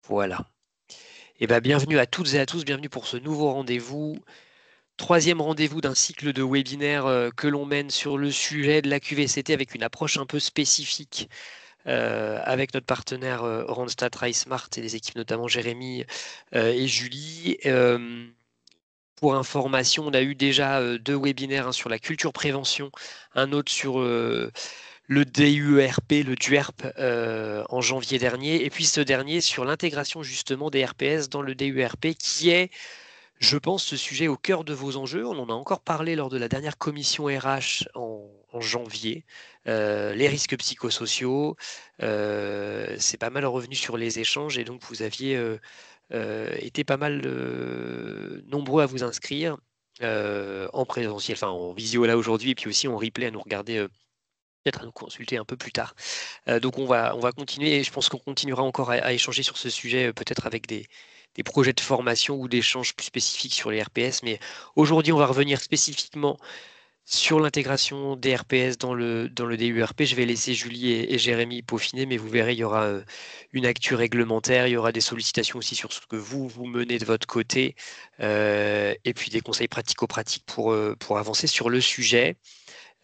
Voilà. Et ben, bienvenue à toutes et à tous, bienvenue pour ce nouveau rendez-vous. Troisième rendez-vous d'un cycle de webinaires que l'on mène sur le sujet de la QVCT avec une approche un peu spécifique avec notre partenaire Randstad RiseSmart et les équipes notamment Jérémy et Julie. Pour information, on a eu déjà deux webinaires, un sur la culture prévention, un autre sur le DUERP, le DUERP en janvier dernier, et puis ce dernier sur l'intégration justement des RPS dans le DUERP, qui est, je pense, ce sujet au cœur de vos enjeux. On en a encore parlé lors de la dernière commission RH en janvier. Les risques psychosociaux, c'est pas mal revenu sur les échanges, et donc vous aviez été pas mal nombreux à vous inscrire. En présentiel, enfin en visio là aujourd'hui, et puis aussi en replay à nous regarder peut-être à nous consulter un peu plus tard. Donc on va continuer et je pense qu'on continuera encore à échanger sur ce sujet, peut-être avec des projets de formation ou d'échanges plus spécifiques sur les RPS. Mais aujourd'hui, on va revenir spécifiquement sur l'intégration des RPS dans le DURP. Je vais laisser Julie et Jérémy peaufiner, mais vous verrez, il y aura une actu réglementaire, il y aura des sollicitations aussi sur ce que vous menez de votre côté, et puis des conseils pratico-pratiques pour avancer sur le sujet.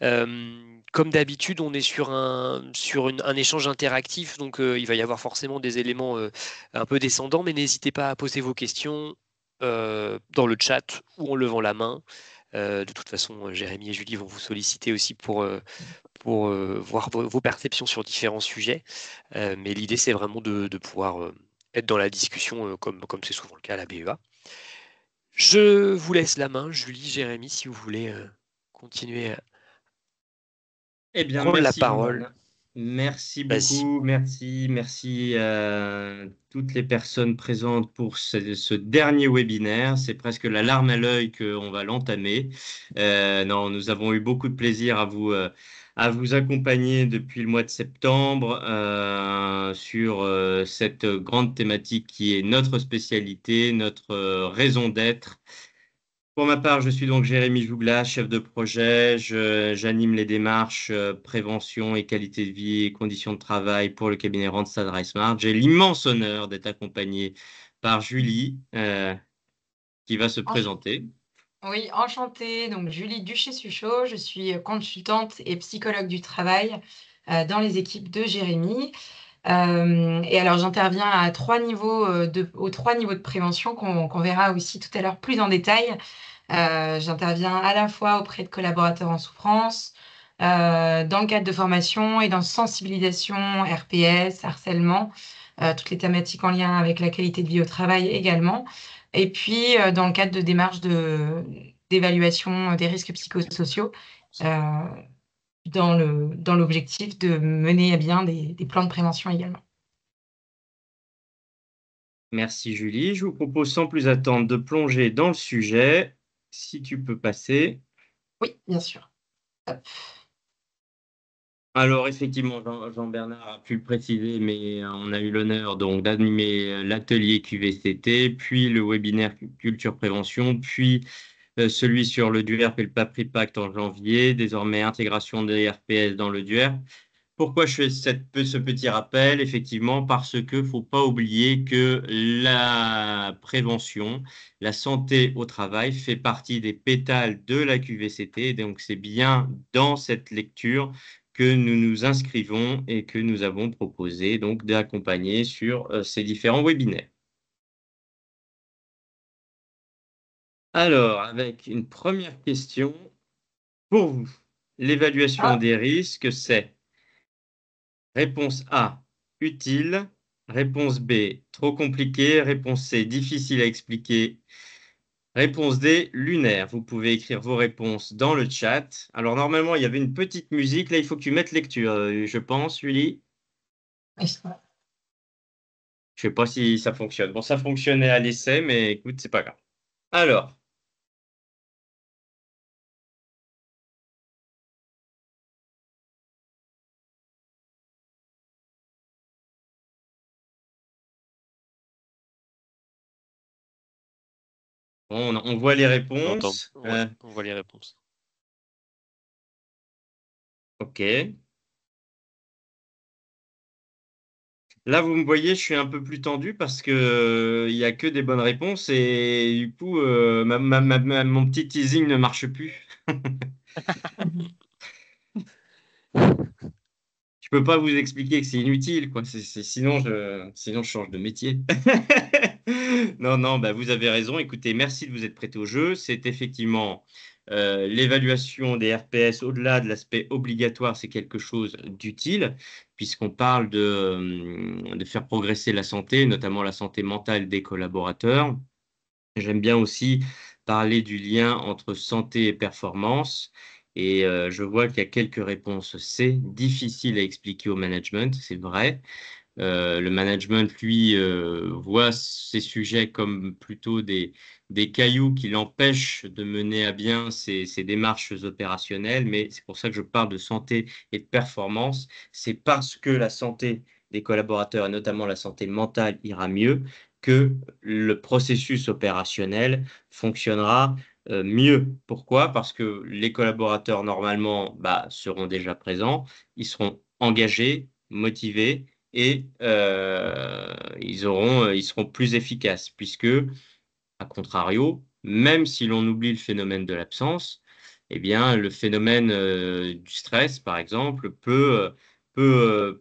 Comme d'habitude, on est sur un échange interactif, donc il va y avoir forcément des éléments un peu descendants, mais n'hésitez pas à poser vos questions dans le chat ou en levant la main. De toute façon, Jérémy et Julie vont vous solliciter aussi pour voir vos perceptions sur différents sujets. Mais l'idée, c'est vraiment de pouvoir être dans la discussion comme c'est souvent le cas à la BEA. Je vous laisse la main, Julie, Jérémy, si vous voulez continuer à Eh bien, prendre la merci parole. Jean-Bernard. Merci Vas-y. beaucoup, merci à toutes les personnes présentes pour ce dernier webinaire. C'est presque la larme à l'œil qu'on va l'entamer. Non, nous avons eu beaucoup de plaisir à vous accompagner depuis le mois de septembre sur cette grande thématique qui est notre spécialité, notre raison d'être. Pour ma part, je suis donc Jérémy Jouglas, chef de projet. J'anime les démarches prévention et qualité de vie et conditions de travail pour le cabinet Randstad RiseSmart. J'ai l'immense honneur d'être accompagné par Julie qui va se Ench- présenter. Oui, enchantée. Donc, Julie Duché-Suchot, je suis consultante et psychologue du travail dans les équipes de Jérémy. Et alors, j'interviens à aux trois niveaux de prévention qu'on verra aussi tout à l'heure plus en détail. J'interviens à la fois auprès de collaborateurs en souffrance, dans le cadre de formation et dans sensibilisation, RPS, harcèlement, toutes les thématiques en lien avec la qualité de vie au travail également. Et puis, dans le cadre de démarches d'évaluation des risques psychosociaux, euh, dans l'objectif de mener à bien des plans de prévention également. Merci Julie. Je vous propose sans plus attendre de plonger dans le sujet. Si tu peux passer. Oui, bien sûr. Hop. Alors effectivement, Jean-Bernard a pu le préciser, mais on a eu l'honneur donc d'animer l'atelier QVCT, puis le webinaire Culture Prévention, puis celui sur le DUERP et le PAPRI Pacte en janvier, désormais intégration des RPS dans le DUERP. Pourquoi je fais ce petit rappel? Effectivement, parce que faut pas oublier que la prévention, la santé au travail fait partie des pétales de la QVCT. Donc, c'est bien dans cette lecture que nous nous inscrivons et que nous avons proposé donc d'accompagner sur ces différents webinaires. Alors, avec une première question pour vous. L'évaluation Ah, des risques, c'est réponse A, utile. Réponse B, trop compliqué. Réponse C, difficile à expliquer. Réponse D, lunaire. Vous pouvez écrire vos réponses dans le chat. Alors, normalement, il y avait une petite musique. Là, il faut que tu mettes lecture, je pense, Julie. oui. Je sais pas si ça fonctionne. Bon, ça fonctionnait à l'essai, mais écoute, c'est pas grave. Alors, on voit les réponses. Ouais, on voit les réponses. OK. Là, vous me voyez, je suis un peu plus tendu parce que il y a que des bonnes réponses et du coup, mon petit teasing ne marche plus. Je peux pas vous expliquer que c'est inutile, quoi. Sinon, je change de métier. Non, non, bah, vous avez raison. Écoutez, merci de vous être prêté au jeu. C'est effectivement l'évaluation des RPS, au-delà de l'aspect obligatoire, c'est quelque chose d'utile, puisqu'on parle de faire progresser la santé, notamment la santé mentale des collaborateurs. J'aime bien aussi parler du lien entre santé et performance. Et je vois qu'il y a quelques réponses. C'est difficile à expliquer au management, c'est vrai. Le management, lui, voit ces sujets comme plutôt des cailloux qui l'empêchent de mener à bien ses démarches opérationnelles. Mais c'est pour ça que je parle de santé et de performance. C'est parce que la santé des collaborateurs, et notamment la santé mentale, ira mieux que le processus opérationnel fonctionnera mieux. Pourquoi? Parce que les collaborateurs, normalement, bah, seront déjà présents, ils seront engagés, motivés et ils seront plus efficaces puisque, à contrario, même si l'on oublie le phénomène de l'absence, eh bien, le phénomène du stress, par exemple, peut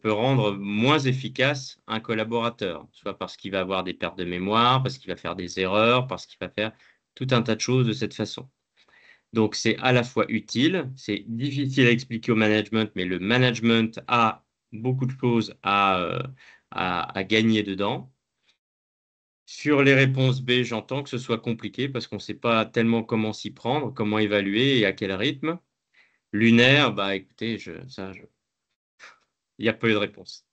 rendre moins efficace un collaborateur, soit parce qu'il va avoir des pertes de mémoire, parce qu'il va faire des erreurs, parce qu'il va faire tout un tas de choses de cette façon. Donc, c'est à la fois utile, c'est difficile à expliquer au management, mais le management a beaucoup de choses à gagner dedans. Sur les réponses B, j'entends que ce soit compliqué parce qu'on ne sait pas tellement comment s'y prendre, comment évaluer et à quel rythme. Lunaire, bah écoutez, il n'y a pas eu de réponse.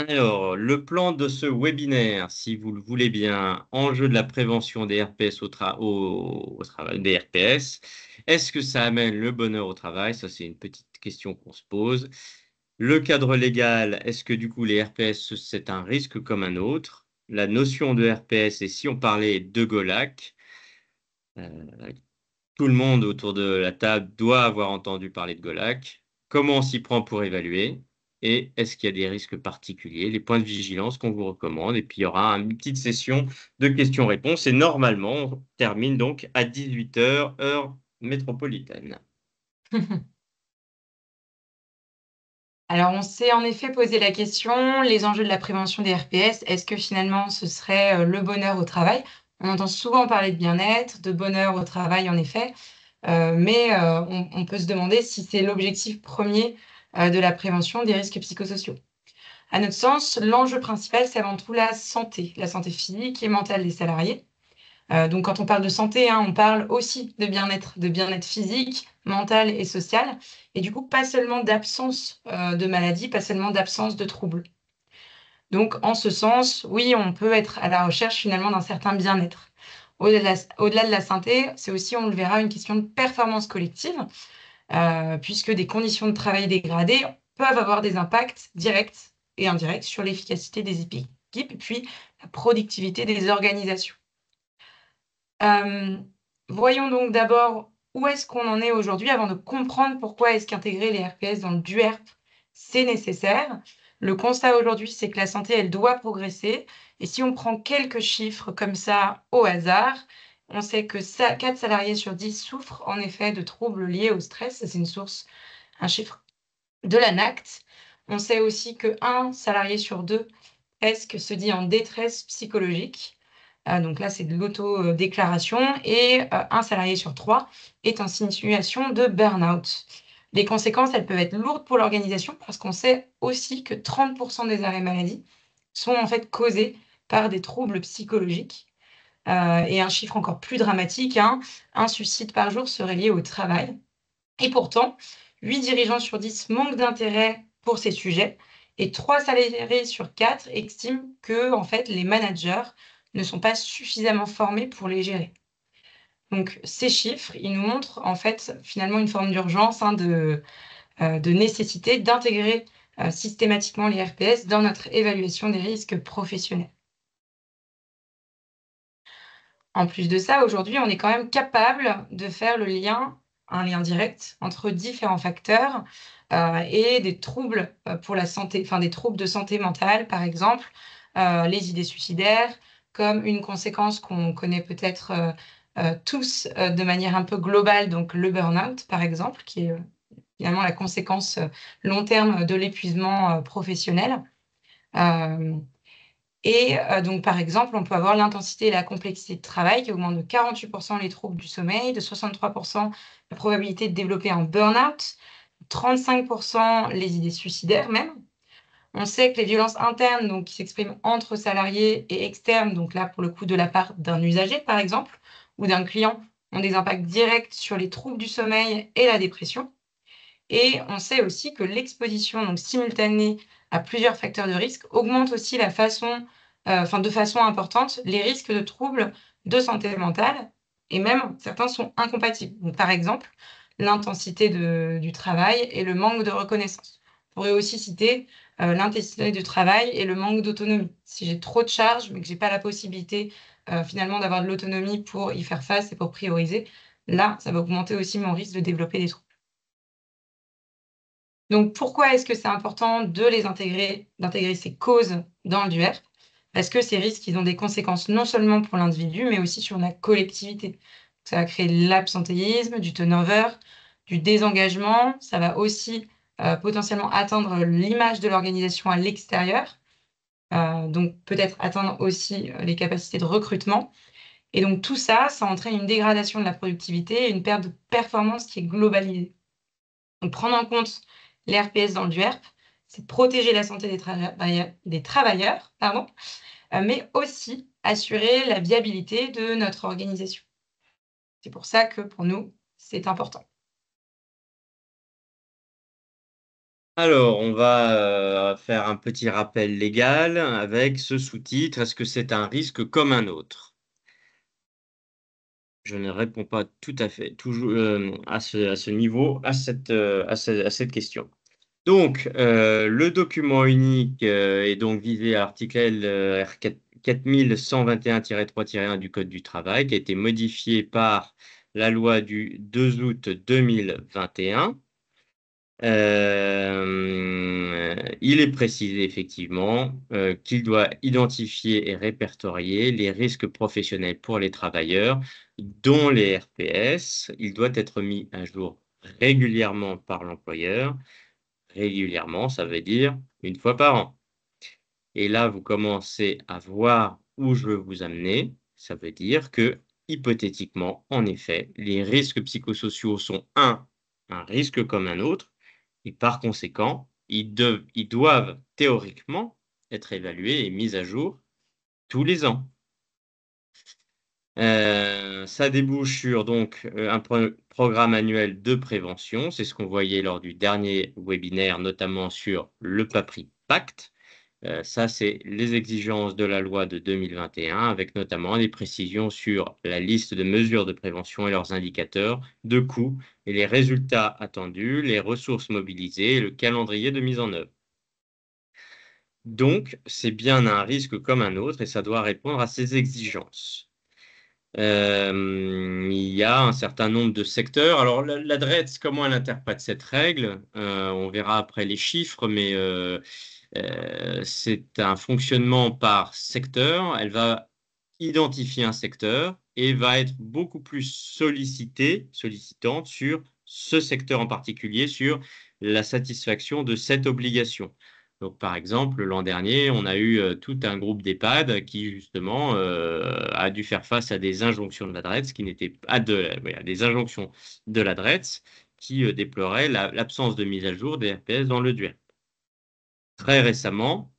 Alors, le plan de ce webinaire, si vous le voulez bien, enjeu de la prévention des RPS au travail, des RPS. Est-ce que ça amène le bonheur au travail? Ça, c'est une petite question qu'on se pose. Le cadre légal, est-ce que du coup les RPS, c'est un risque comme un autre? La notion de RPS, et si on parlait de GOLAC, euh, tout le monde autour de la table doit avoir entendu parler de GOLAC. Comment on s'y prend pour évaluer? Et est-ce qu'il y a des risques particuliers? Les points de vigilance qu'on vous recommande. Et puis, il y aura une petite session de questions-réponses. Et normalement, on termine donc à 18 h, heure métropolitaine. Alors, on s'est en effet posé la question, les enjeux de la prévention des RPS, est-ce que finalement ce serait le bonheur au travail? On entend souvent parler de bien-être, de bonheur au travail, en effet, mais on peut se demander si c'est l'objectif premier de la prévention des risques psychosociaux. À notre sens, l'enjeu principal, c'est avant tout la santé physique et mentale des salariés. Donc quand on parle de santé, hein, on parle aussi de bien-être physique, mental et social et du coup, pas seulement d'absence, de maladie, pas seulement d'absence de troubles. Donc en ce sens, oui, on peut être à la recherche finalement d'un certain bien-être. Au-delà de la santé, c'est aussi, on le verra, une question de performance collective, puisque des conditions de travail dégradées peuvent avoir des impacts directs et indirects sur l'efficacité des équipes et puis la productivité des organisations. Hem, Voyons donc d'abord où est-ce qu'on en est aujourd'hui avant de comprendre pourquoi est-ce qu'intégrer les RPS dans le DUERP, c'est nécessaire. Le constat aujourd'hui, c'est que la santé, elle doit progresser et si on prend quelques chiffres comme ça au hasard, on sait que 4 salariés sur 10 souffrent en effet de troubles liés au stress. Ça, c'est un chiffre de l'ANACT. On sait aussi qu'un salarié sur 2 presque se dit en détresse psychologique. Donc là, c'est de l'auto-déclaration et 1 salarié sur 3 est en situation de burn-out. Les conséquences, elles peuvent être lourdes pour l'organisation parce qu'on sait aussi que 30 des arrêts maladie sont en fait causés par des troubles psychologiques. Et un chiffre encore plus dramatique, hein, 1 suicide par jour serait lié au travail. Et pourtant, 8 dirigeants sur 10 manquent d'intérêt pour ces sujets et 3 salariés sur 4 estiment que, en fait, les managers ne sont pas suffisamment formés pour les gérer. Donc ces chiffres, ils nous montrent, en fait, finalement une forme d'urgence, hein, de nécessité d'intégrer, systématiquement les RPS dans notre évaluation des risques professionnels. En plus de ça, aujourd'hui, on est quand même capable de faire le lien un lien direct entre différents facteurs et des troubles pour la santé, enfin des troubles de santé mentale, par exemple, les idées suicidaires, comme une conséquence qu'on connaît peut-être tous de manière un peu globale, donc le burn-out, par exemple, qui est finalement la conséquence long terme de l'épuisement professionnel. Donc, par exemple, on peut avoir l'intensité et la complexité de travail qui augmentent de 48% les troubles du sommeil, de 63% la probabilité de développer un burn-out, 35% les idées suicidaires même. On sait que les violences internes, donc qui s'expriment entre salariés et externes, donc là pour le coup de la part d'un usager par exemple, ou d'un client, ont des impacts directs sur les troubles du sommeil et la dépression. Et on sait aussi que l'exposition donc simultanée à plusieurs facteurs de risque augmente aussi de façon importante les risques de troubles de santé mentale et même certains sont incompatibles. Donc, par exemple, l'intensité du travail et le manque de reconnaissance. On pourrait aussi citer l'intensité du travail et le manque d'autonomie. Si j'ai trop de charges mais que j'ai pas la possibilité finalement d'avoir de l'autonomie pour y faire face et pour prioriser, là, ça va augmenter aussi mon risque de développer des troubles. Donc pourquoi est-ce que c'est important de les intégrer, d'intégrer ces causes dans le DUERP? Parce que ces risques, ils ont des conséquences non seulement pour l'individu, mais aussi sur la collectivité. Ça va créer de l'absentéisme, du turnover, du désengagement. Ça va aussi potentiellement atteindre l'image de l'organisation à l'extérieur. Donc peut-être atteindre aussi les capacités de recrutement. Et donc tout ça, ça entraîne une dégradation de la productivité et une perte de performance qui est globalisée. Donc, prendre en compte les RPS dans le DUERP, c'est protéger la santé des travailleurs, pardon, mais aussi assurer la viabilité de notre organisation. C'est pour ça que pour nous, c'est important. Alors, on va faire un petit rappel légal avec ce sous-titre. Est-ce que c'est un risque comme un autre? Je ne réponds pas tout à fait toujours à ce niveau, à cette question. Donc, le document unique est donc visé à l'article L. R 4121-3-1 du Code du travail, qui a été modifié par la loi du 2 août 2021. Il est précisé effectivement qu'il doit identifier et répertorier les risques professionnels pour les travailleurs, dont les RPS. Il doit être mis à jour régulièrement par l'employeur. Régulièrement, ça veut dire une fois par an. Et là, vous commencez à voir où je veux vous amener. Ça veut dire que, hypothétiquement, en effet, les risques psychosociaux sont un risque comme un autre, et par conséquent, ils doivent théoriquement être évalués et mis à jour tous les ans. Ça débouche sur donc un programme annuel de prévention. C'est ce qu'on voyait lors du dernier webinaire, notamment sur le PAPRI Pacte. Ça, c'est les exigences de la loi de 2021, avec notamment des précisions sur la liste de mesures de prévention et leurs indicateurs de coûts et les résultats attendus, les ressources mobilisées et le calendrier de mise en œuvre. Donc, c'est bien un risque comme un autre et ça doit répondre à ces exigences. Il y a un certain nombre de secteurs. Alors, la DREETS, comment elle interprète cette règle? On verra après les chiffres, mais c'est un fonctionnement par secteur. Elle va identifier un secteur et va être beaucoup plus sollicitante sur ce secteur en particulier, sur la satisfaction de cette obligation. Donc, par exemple, l'an dernier, on a eu tout un groupe d'EHPAD qui, justement, a dû faire face à des injonctions de la DREETS qui n'étaient pas des injonctions de la DREETS qui déploraient l'absence de mise à jour des RPS dans le DUERP. Très récemment,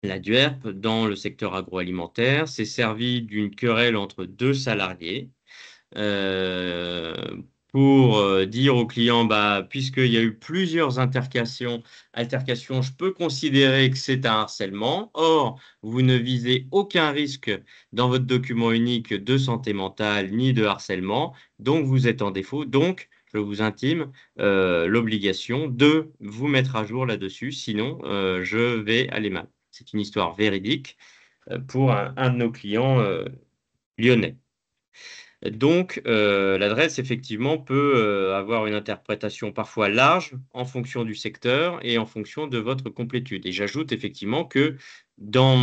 la DUERP, dans le secteur agroalimentaire, s'est servie d'une querelle entre deux salariés pour dire au client, puisqu'il y a eu plusieurs altercations, je peux considérer que c'est un harcèlement. Or, vous ne visez aucun risque dans votre document unique de santé mentale ni de harcèlement, donc vous êtes en défaut. Donc, je vous intime l'obligation de vous mettre à jour là-dessus, sinon je vais aller mal. C'est une histoire véridique pour un de nos clients lyonnais. Donc, l'adresse, effectivement, peut avoir une interprétation parfois large en fonction du secteur et en fonction de votre complétude. Et j'ajoute effectivement que dans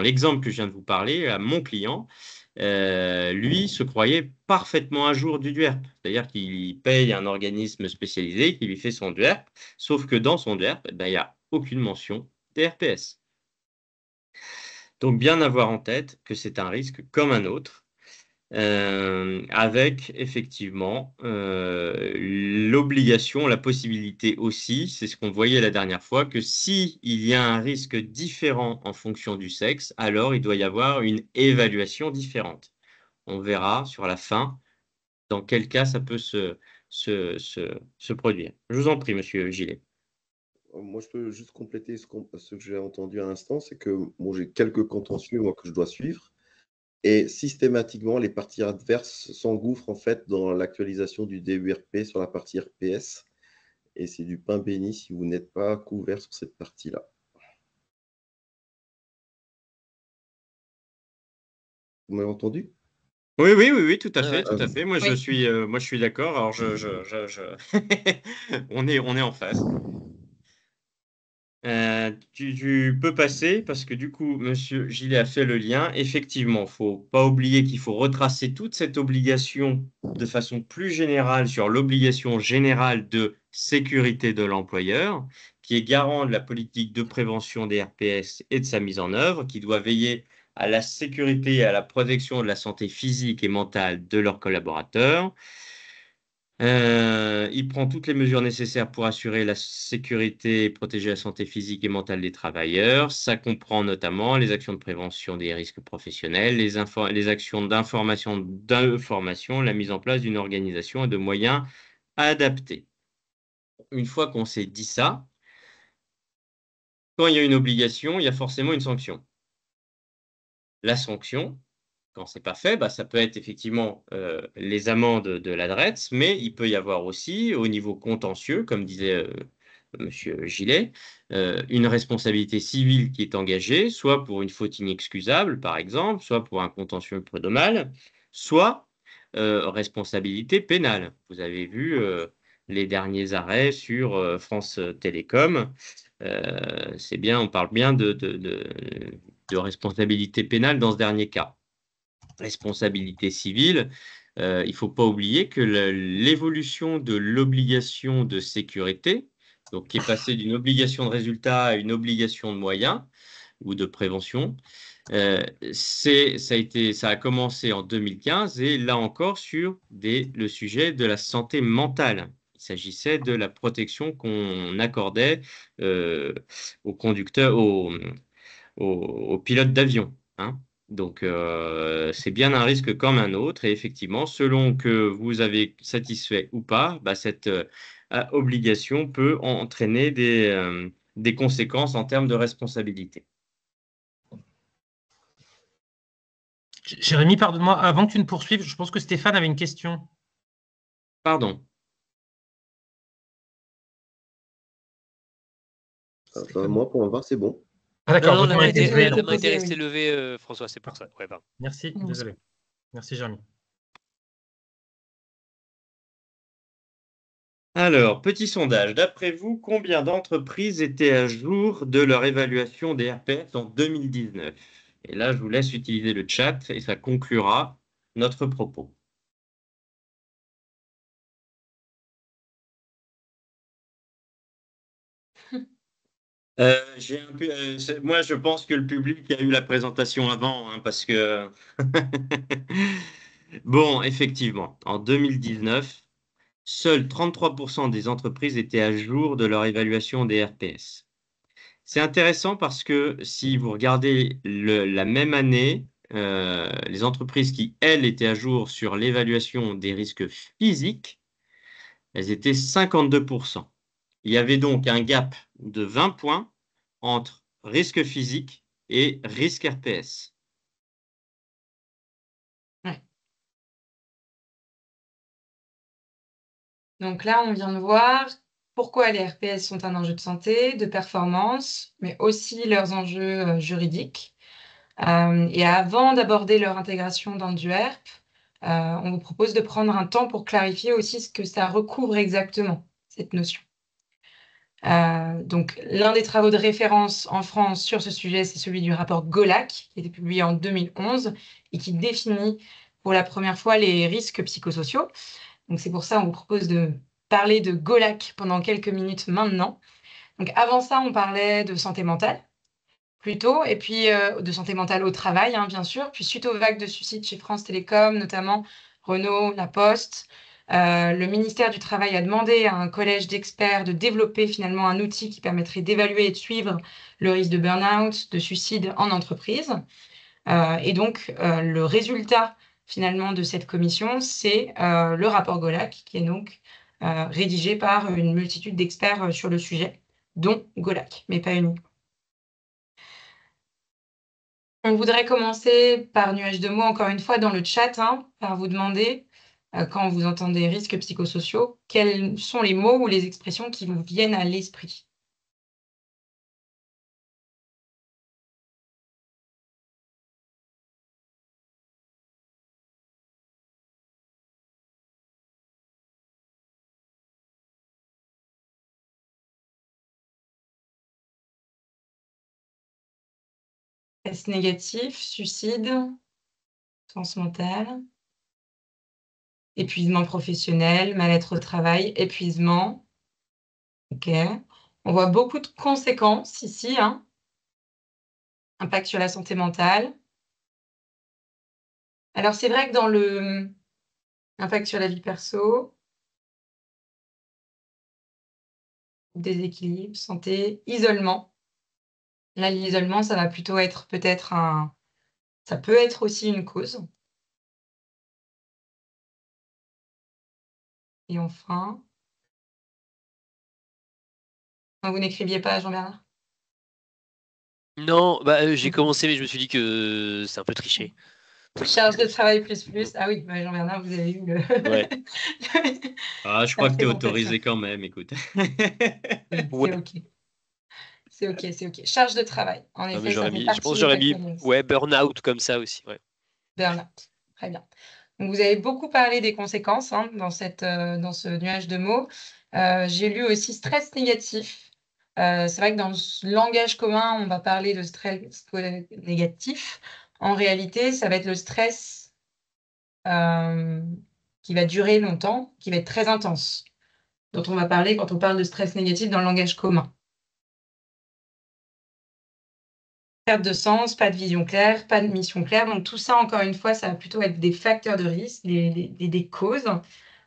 l'exemple que je viens de vous parler, à mon client, lui se croyait parfaitement à jour du DUERP. C'est-à-dire qu'il paye un organisme spécialisé qui lui fait son DUERP, sauf que dans son DUERP, il n'y a aucune mention des RPS. Donc, bien avoir en tête que c'est un risque comme un autre, avec effectivement l'obligation, la possibilité aussi, c'est ce qu'on voyait la dernière fois, que s'il y a un risque différent en fonction du sexe, alors il doit y avoir une évaluation différente. On verra sur la fin dans quel cas ça peut se produire. Je vous en prie, monsieur Gillet. Moi, je peux juste compléter ce que j'ai entendu à l'instant, c'est que bon, j'ai quelques contentieux moi, que je dois suivre. Et systématiquement, les parties adverses s'engouffrent en fait dans l'actualisation du DURP sur la partie RPS. Et c'est du pain béni si vous n'êtes pas couvert sur cette partie-là. Vous m'avez entendu? Oui, tout à Ouais, fait, ouais. tout à fait. Moi, Oui. je suis d'accord. Alors, on est en phase. Tu peux passer parce que du coup, Monsieur Gillet a fait le lien. Effectivement, il ne faut pas oublier qu'il faut retracer toute cette obligation de façon plus générale sur l'obligation générale de sécurité de l'employeur, qui est garant de la politique de prévention des RPS et de sa mise en œuvre, qui doit veiller à la sécurité et à la protection de la santé physique et mentale de leurs collaborateurs. Il prend toutes les mesures nécessaires pour assurer la sécurité et protéger la santé physique et mentale des travailleurs. Ça comprend notamment les actions de prévention des risques professionnels, les actions d'information, la mise en place d'une organisation et de moyens adaptés. Une fois qu'on s'est dit ça, quand il y a une obligation, il y a forcément une sanction. La sanction, quand c'est pas fait, bah, ça peut être effectivement les amendes de l'adresse, mais il peut y avoir aussi, au niveau contentieux, comme disait Monsieur Gillet, une responsabilité civile qui est engagée, soit pour une faute inexcusable, par exemple, soit pour un contentieux prud'homal, soit responsabilité pénale. Vous avez vu les derniers arrêts sur France Télécom. C'est bien, on parle bien de responsabilité pénale dans ce dernier cas. Responsabilité civile, il ne faut pas oublier que l'évolution de l'obligation de sécurité, donc qui est passée d'une obligation de résultat à une obligation de moyens ou de prévention, ça a commencé en 2015 et là encore sur le sujet de la santé mentale. Il s'agissait de la protection qu'on accordait aux conducteurs, aux pilotes d'avion, hein. Donc, c'est bien un risque comme un autre. Et effectivement, selon que vous avez satisfait ou pas, bah, cette obligation peut entraîner des conséquences en termes de responsabilité. Jérémy, pardonne-moi, avant que tu ne poursuives, je pense que Stéphane avait une question. Pardon. Moi, pour ma part, c'est bon. Ah d'accord, Non, donc la on main a été était, levé. la main était Proposé, restée oui. levée, François, c'est pour ça. Ouais, pardon. Merci, Non, désolé. Merci Jérémy. Alors, petit sondage. D'après vous, combien d'entreprises étaient à jour de leur évaluation des RPS en 2019? Et là, je vous laisse utiliser le chat et ça conclura notre propos. Moi, je pense que le public a eu la présentation avant, hein, parce que bon, effectivement, en 2019, seuls 33% des entreprises étaient à jour de leur évaluation des RPS. C'est intéressant parce que si vous regardez la même année, les entreprises qui, elles, étaient à jour sur l'évaluation des risques physiques, elles étaient 52%. Il y avait donc un gap de 20 points entre risque physique et risque RPS. Ouais. Donc là, on vient de voir pourquoi les RPS sont un enjeu de santé, de performance, mais aussi leurs enjeux juridiques. Et avant d'aborder leur intégration dans le DUERP, on vous propose de prendre un temps pour clarifier aussi ce que ça recouvre exactement, cette notion. Donc, l'un des travaux de référence en France sur ce sujet, c'est celui du rapport Golac, qui a été publié en 2011 et qui définit pour la première fois les risques psychosociaux. Donc, c'est pour ça qu'on vous propose de parler de Golac pendant quelques minutes maintenant. Donc, avant ça, on parlait de santé mentale, plutôt, et puis de santé mentale au travail, hein, bien sûr. Puis suite aux vagues de suicides chez France Télécom, notamment Renault, La Poste, le ministère du Travail a demandé à un collège d'experts de développer finalement un outil qui permettrait d'évaluer et de suivre le risque de burn-out, de suicide en entreprise. Et donc, le résultat finalement de cette commission, c'est le rapport Golac, qui est donc rédigé par une multitude d'experts sur le sujet, dont Golac, mais pas uniquement. On voudrait commencer par nuage de mots, encore une fois, dans le chat, hein, par vous demander, quand vous entendez risques psychosociaux, quels sont les mots ou les expressions qui vous viennent à l'esprit? Stress négatif, suicide, souffrance mentale, épuisement professionnel, mal-être au travail, épuisement. OK. On voit beaucoup de conséquences ici, hein. Impact sur la santé mentale. Alors, c'est vrai que dans le impact sur la vie perso, déséquilibre, santé, isolement. Là, l'isolement, ça va plutôt être peut-être ça peut être aussi une cause. Et enfin, non, vous n'écriviez pas, Jean-Bernard? Non, bah, j'ai commencé, mais je me suis dit que c'est un peu triché. Charge de travail plus. Ah oui, bah, Jean-Bernard, vous avez eu Ouais. Ah, je crois que tu es autorisé quand même, écoute. Ouais. C'est OK. C'est OK, c'est OK. Charge de travail. En Non, mais effet, ça fait je partie pense que des j'aurais mis facteurs de risque. ouais, burn-out comme ça aussi. Ouais. Burn-out. Très bien. Donc, vous avez beaucoup parlé des conséquences, hein, dans dans ce nuage de mots. J'ai lu aussi stress négatif. C'est vrai que dans le langage commun, on va parler de stress négatif. En réalité, ça va être le stress qui va durer longtemps, qui va être très intense, dont on va parler quand on parle de stress négatif dans le langage commun. Perte de sens, pas de vision claire, pas de mission claire. Donc tout ça, encore une fois, ça va plutôt être des facteurs de risque, des causes.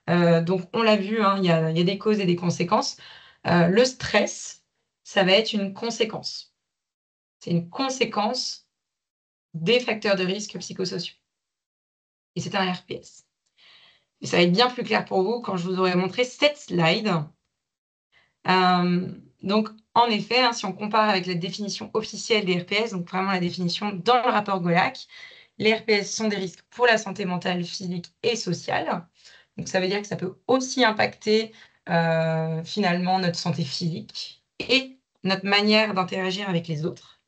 Donc on l'a vu, hein, il y a des causes et des conséquences. Le stress, ça va être une conséquence. C'est une conséquence des facteurs de risque psychosociaux. Et c'est un RPS. Et ça va être bien plus clair pour vous quand je vous aurai montré cette slide. Donc, en effet, hein, si on compare avec la définition officielle des RPS, donc vraiment la définition dans le rapport Golac, les RPS sont des risques pour la santé mentale, physique et sociale. Donc, ça veut dire que ça peut aussi impacter finalement notre santé physique et notre manière d'interagir avec les autres,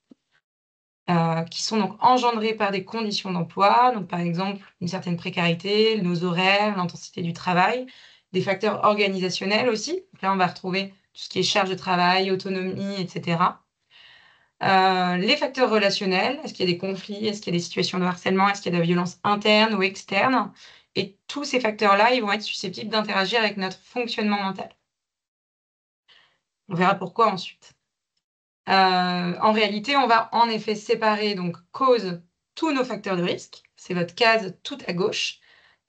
qui sont donc engendrés par des conditions d'emploi, donc par exemple une certaine précarité, nos horaires, l'intensité du travail, des facteurs organisationnels aussi. Donc là, on va retrouver tout ce qui est charge de travail, autonomie, etc. Les facteurs relationnels, est-ce qu'il y a des conflits, est-ce qu'il y a des situations de harcèlement, est-ce qu'il y a de la violence interne ou externe? Et tous ces facteurs-là, ils vont être susceptibles d'interagir avec notre fonctionnement mental. On verra pourquoi ensuite. En réalité, on va en effet séparer donc cause, tous nos facteurs de risque. C'est votre case tout à gauche.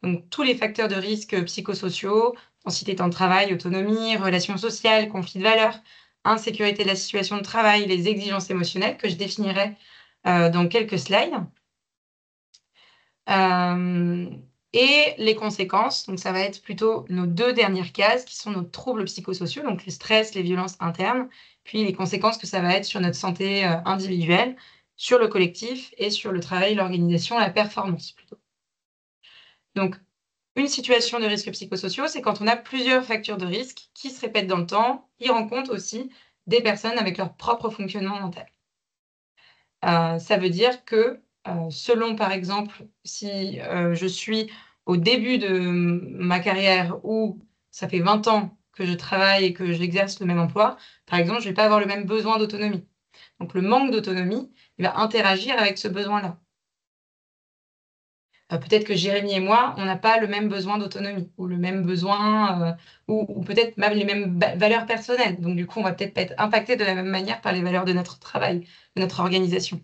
Donc tous les facteurs de risque psychosociaux, densité temps de travail, autonomie, relations sociales, conflit de valeurs, insécurité de la situation de travail, les exigences émotionnelles que je définirai dans quelques slides. Et les conséquences, donc ça va être plutôt nos deux dernières cases qui sont nos troubles psychosociaux, donc le stress, les violences internes, puis les conséquences que ça va être sur notre santé individuelle, sur le collectif et sur le travail, l'organisation, la performance plutôt. Donc, une situation de risque psychosociaux, c'est quand on a plusieurs facteurs de risque qui se répètent dans le temps, qui rendent compte aussi des personnes avec leur propre fonctionnement mental. Ça veut dire que selon, par exemple, si je suis au début de ma carrière où ça fait 20 ans que je travaille et que j'exerce le même emploi, par exemple, je ne vais pas avoir le même besoin d'autonomie. Donc, le manque d'autonomie, il va interagir avec ce besoin-là. Peut-être que Jérémy et moi, on n'a pas le même besoin d'autonomie ou le même besoin, ou peut-être même les mêmes valeurs personnelles. Donc, du coup, on va peut-être pas être impacté de la même manière par les valeurs de notre travail, de notre organisation.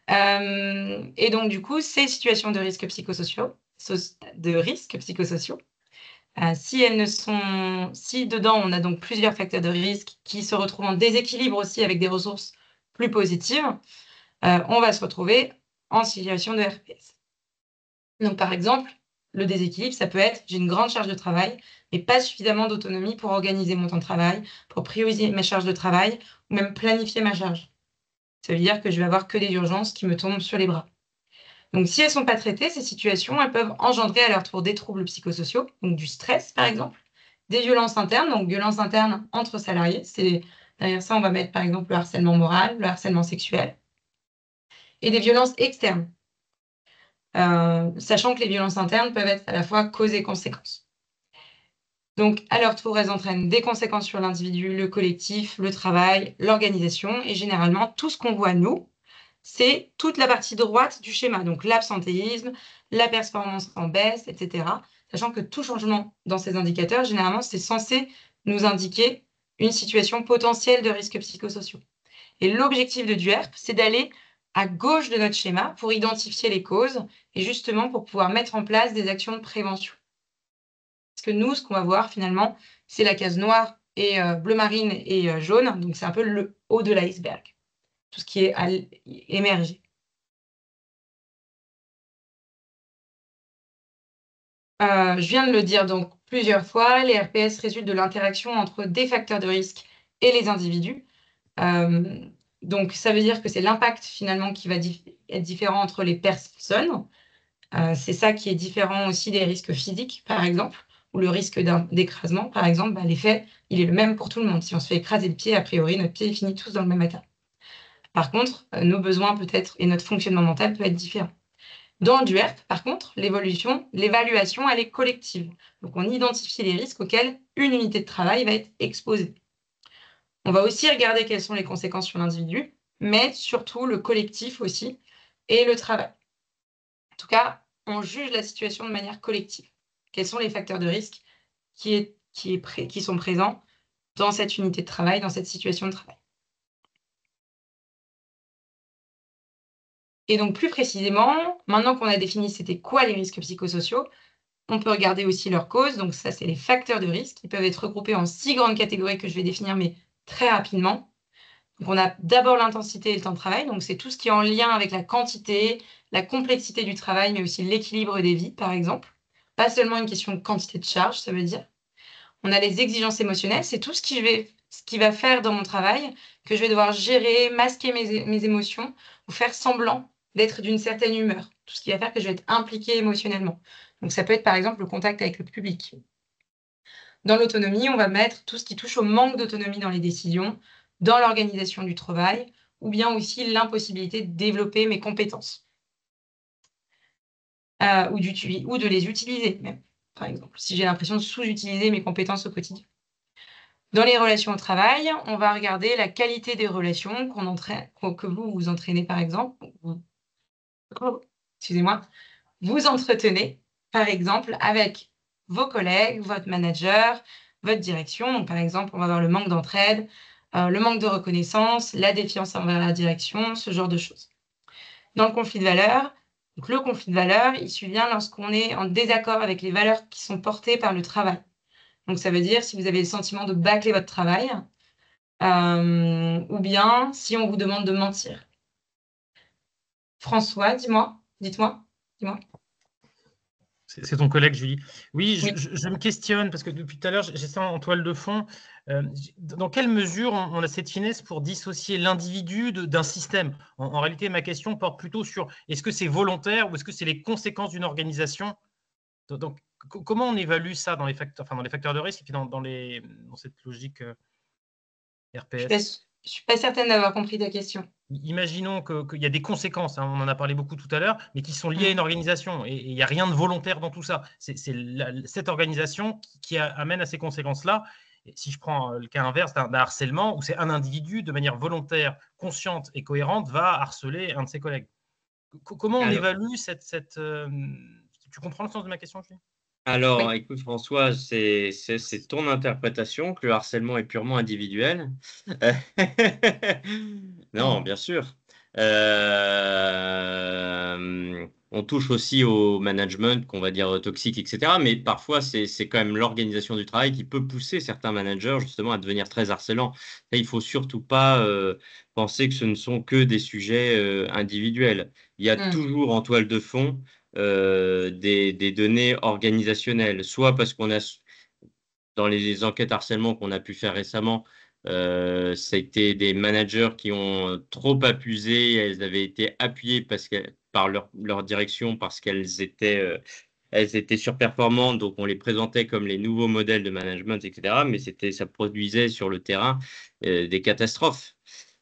Et donc, du coup, ces situations de risques psychosociaux, si dedans, on a donc plusieurs facteurs de risque qui se retrouvent en déséquilibre aussi avec des ressources plus positives, on va se retrouver en situation de RPS. Donc, par exemple, le déséquilibre, ça peut être j'ai une grande charge de travail, mais pas suffisamment d'autonomie pour organiser mon temps de travail, pour prioriser mes charges de travail ou même planifier ma charge. Ça veut dire que je vais avoir que des urgences qui me tombent sur les bras. Donc, si elles ne sont pas traitées, ces situations, elles peuvent engendrer à leur tour des troubles psychosociaux, donc du stress, par exemple, des violences internes, donc violences internes entre salariés. Derrière ça, on va mettre, par exemple, le harcèlement moral, le harcèlement sexuel, et des violences externes, sachant que les violences internes peuvent être à la fois cause et conséquence. Donc, à leur tour, elles entraînent des conséquences sur l'individu, le collectif, le travail, l'organisation, et généralement, tout ce qu'on voit, nous, c'est toute la partie droite du schéma, donc l'absentéisme, la performance en baisse, etc. Sachant que tout changement dans ces indicateurs, généralement, c'est censé nous indiquer une situation potentielle de risques psychosociaux. Et l'objectif de DUERP, c'est d'aller à gauche de notre schéma pour identifier les causes et justement pour pouvoir mettre en place des actions de prévention. Parce que nous, ce qu'on va voir finalement, c'est la case noire et bleu marine et jaune, donc c'est un peu le haut de l'iceberg, tout ce qui est émergé. Je viens de le dire donc plusieurs fois, les RPS résultent de l'interaction entre des facteurs de risque et les individus. Donc, ça veut dire que c'est l'impact finalement qui va être différent entre les personnes. C'est ça qui est différent aussi des risques physiques, par exemple, ou le risque d'écrasement, par exemple. L'effet, il est le même pour tout le monde. Si on se fait écraser le pied, a priori, notre pied finit tous dans le même état. Par contre, nos besoins peut-être et notre fonctionnement mental peut être différent. Dans le DUERP, par contre, l'évaluation, elle est collective. Donc, on identifie les risques auxquels une unité de travail va être exposée. On va aussi regarder quelles sont les conséquences sur l'individu, mais surtout le collectif aussi et le travail. En tout cas, on juge la situation de manière collective. Quels sont les facteurs de risque qui sont présents dans cette unité de travail, dans cette situation de travail. Et donc, plus précisément, maintenant qu'on a défini c'était quoi les risques psychosociaux, on peut regarder aussi leurs causes. Donc ça, c'est les facteurs de risque qui peuvent être regroupés en 6 grandes catégories que je vais définir, mais très rapidement. Donc on a d'abord l'intensité et le temps de travail. Donc c'est tout ce qui est en lien avec la quantité, la complexité du travail, mais aussi l'équilibre des vies, par exemple. Pas seulement une question de quantité de charge, ça veut dire. On a les exigences émotionnelles. C'est tout ce qui va faire dans mon travail, que je vais devoir gérer, masquer mes émotions ou faire semblant d'être d'une certaine humeur. Tout ce qui va faire que je vais être impliquée émotionnellement. Donc, ça peut être, par exemple, le contact avec le public. Dans l'autonomie, on va mettre tout ce qui touche au manque d'autonomie dans les décisions, dans l'organisation du travail, ou bien aussi l'impossibilité de développer mes compétences. Ou de les utiliser, même, par exemple, si j'ai l'impression de sous-utiliser mes compétences au quotidien. Dans les relations au travail, on va regarder la qualité des relations que vous entraînez, par exemple. Excusez-moi. Vous entretenez, par exemple, avec vos collègues, votre manager, votre direction. Donc, par exemple, on va voir le manque d'entraide, le manque de reconnaissance, la défiance envers la direction, ce genre de choses. Dans le conflit de valeurs, donc le conflit de valeurs, il survient lorsqu'on est en désaccord avec les valeurs qui sont portées par le travail. Donc, ça veut dire si vous avez le sentiment de bâcler votre travail, ou bien si on vous demande de mentir. François, dites-moi. C'est ton collègue, Julie. Oui, Oui. je me questionne, parce que depuis tout à l'heure, j'ai ça en toile de fond. Dans quelle mesure on a cette finesse pour dissocier l'individu d'un système? En réalité, ma question porte plutôt sur est-ce que c'est volontaire ou est-ce que c'est les conséquences d'une organisation? Donc, comment on évalue ça dans les facteurs de risque et puis dans cette logique Je RPS? Je ne suis pas certaine d'avoir compris ta question. Imaginons qu'il y a des conséquences, hein, on en a parlé beaucoup tout à l'heure, mais qui sont liées à une organisation. Et il n'y a rien de volontaire dans tout ça. C'est cette organisation qui amène à ces conséquences-là. Et si je prends le cas inverse d'un harcèlement, où c'est un individu, de manière volontaire, consciente et cohérente, va harceler un de ses collègues. Comment on évalue tu comprends le sens de ma question, Julie? Alors, Oui. écoute, François, c'est ton interprétation que le harcèlement est purement individuel. Non, bien sûr. On touche aussi au management, qu'on va dire toxique, etc. Mais parfois, c'est quand même l'organisation du travail qui peut pousser certains managers justement à devenir très harcelants. Et il faut surtout pas penser que ce ne sont que des sujets individuels. Il y a toujours en toile de fond des données organisationnelles, soit parce qu'on a, dans les enquêtes harcèlement qu'on a pu faire récemment, c'était des managers qui ont trop abusé, elles avaient été appuyées par leur direction parce elles étaient surperformantes, donc on les présentait comme les nouveaux modèles de management, etc. Mais ça produisait sur le terrain des catastrophes.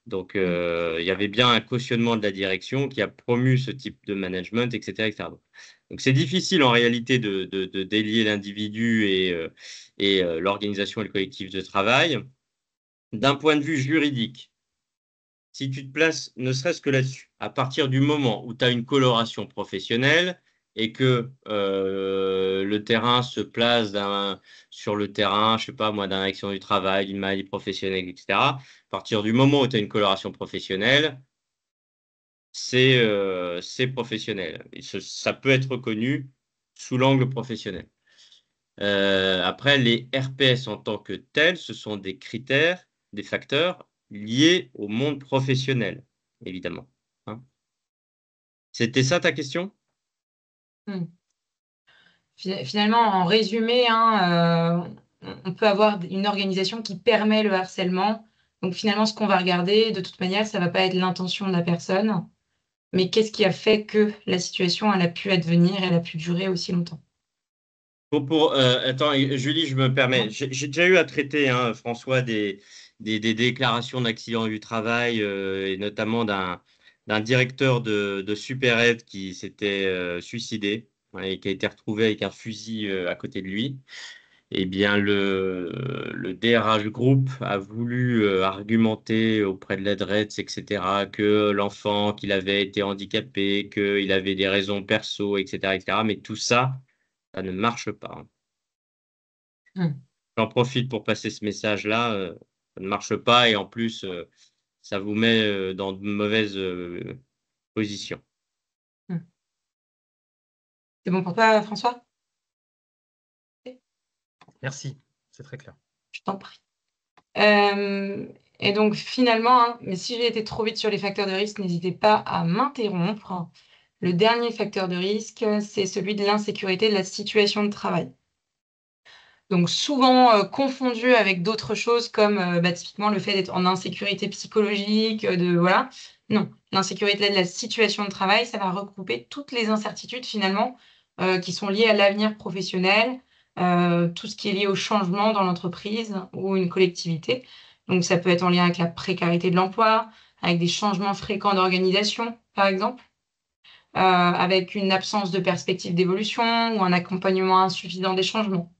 Donc, il y avait bien un cautionnement de la direction qui a promu ce type de management, etc., etc. Donc, c'est difficile en réalité de délier l'individu et l'organisation et le collectif de travail. D'un point de vue juridique, si tu te places ne serait-ce que là-dessus, à partir du moment où tu as une coloration professionnelle et que le terrain se place sur le terrain, je sais pas moi, d'un accident du travail, d'une maladie professionnelle, etc., à partir du moment où tu as une coloration professionnelle, c'est professionnel. Et ça peut être reconnu sous l'angle professionnel. Après, les RPS en tant que tels, ce sont des critères, des facteurs liés au monde professionnel, évidemment. Hein. C'était ça ta question? Finalement, en résumé, hein, on peut avoir une organisation qui permet le harcèlement. Donc finalement, ce qu'on va regarder, de toute manière, ça ne va pas être l'intention de la personne, mais qu'est-ce qui a fait que la situation, elle a pu advenir, elle a pu durer aussi longtemps. Attends, Julie, je me permets. J'ai déjà eu à traiter, hein, François, des déclarations d'accident du travail, et notamment d'un directeur de Superaide qui s'était suicidé, ouais, et qui a été retrouvé avec un fusil à côté de lui. Eh bien, le DRH Group a voulu argumenter auprès de l'adresse, etc., que l'enfant, qu'il avait été handicapé, qu'il avait des raisons perso, etc., etc. Mais tout ça, ça ne marche pas. J'en profite pour passer ce message-là. Ça ne marche pas et en plus, ça vous met dans de mauvaises positions. C'est bon pour toi, François? Merci, c'est très clair. Je t'en prie. Et donc finalement, hein, mais si j'ai été trop vite sur les facteurs de risque, n'hésitez pas à m'interrompre. Le dernier facteur de risque, c'est celui de l'insécurité de la situation de travail. Donc souvent confondu avec d'autres choses comme typiquement le fait d'être en insécurité psychologique, voilà. Non, l'insécurité de la situation de travail, ça va regrouper toutes les incertitudes finalement qui sont liées à l'avenir professionnel, tout ce qui est lié au changement dans l'entreprise ou une collectivité. Donc ça peut être en lien avec la précarité de l'emploi, avec des changements fréquents d'organisation, par exemple, avec une absence de perspective d'évolution ou un accompagnement insuffisant des changements.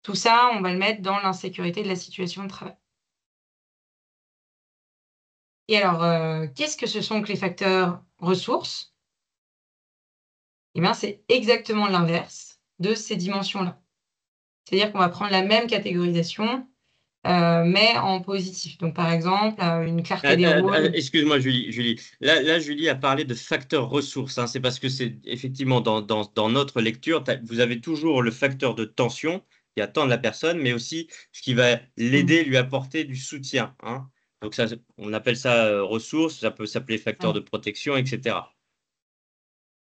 Tout ça, on va le mettre dans l'insécurité de la situation de travail. Et alors, qu'est-ce que ce sont que les facteurs ressources? Eh bien, c'est exactement l'inverse de ces dimensions-là. C'est-à-dire qu'on va prendre la même catégorisation, mais en positif. Donc, par exemple, une clarté des rôles. Excuse-moi, Julie. Là, Julie a parlé de facteur ressources. Hein. C'est parce que c'est effectivement dans notre lecture, vous avez toujours le facteur de tension qui attend de la personne, mais aussi ce qui va l'aider, lui apporter du soutien. Hein. Donc, ça, on appelle ça ressources, ça peut s'appeler facteur de protection, etc.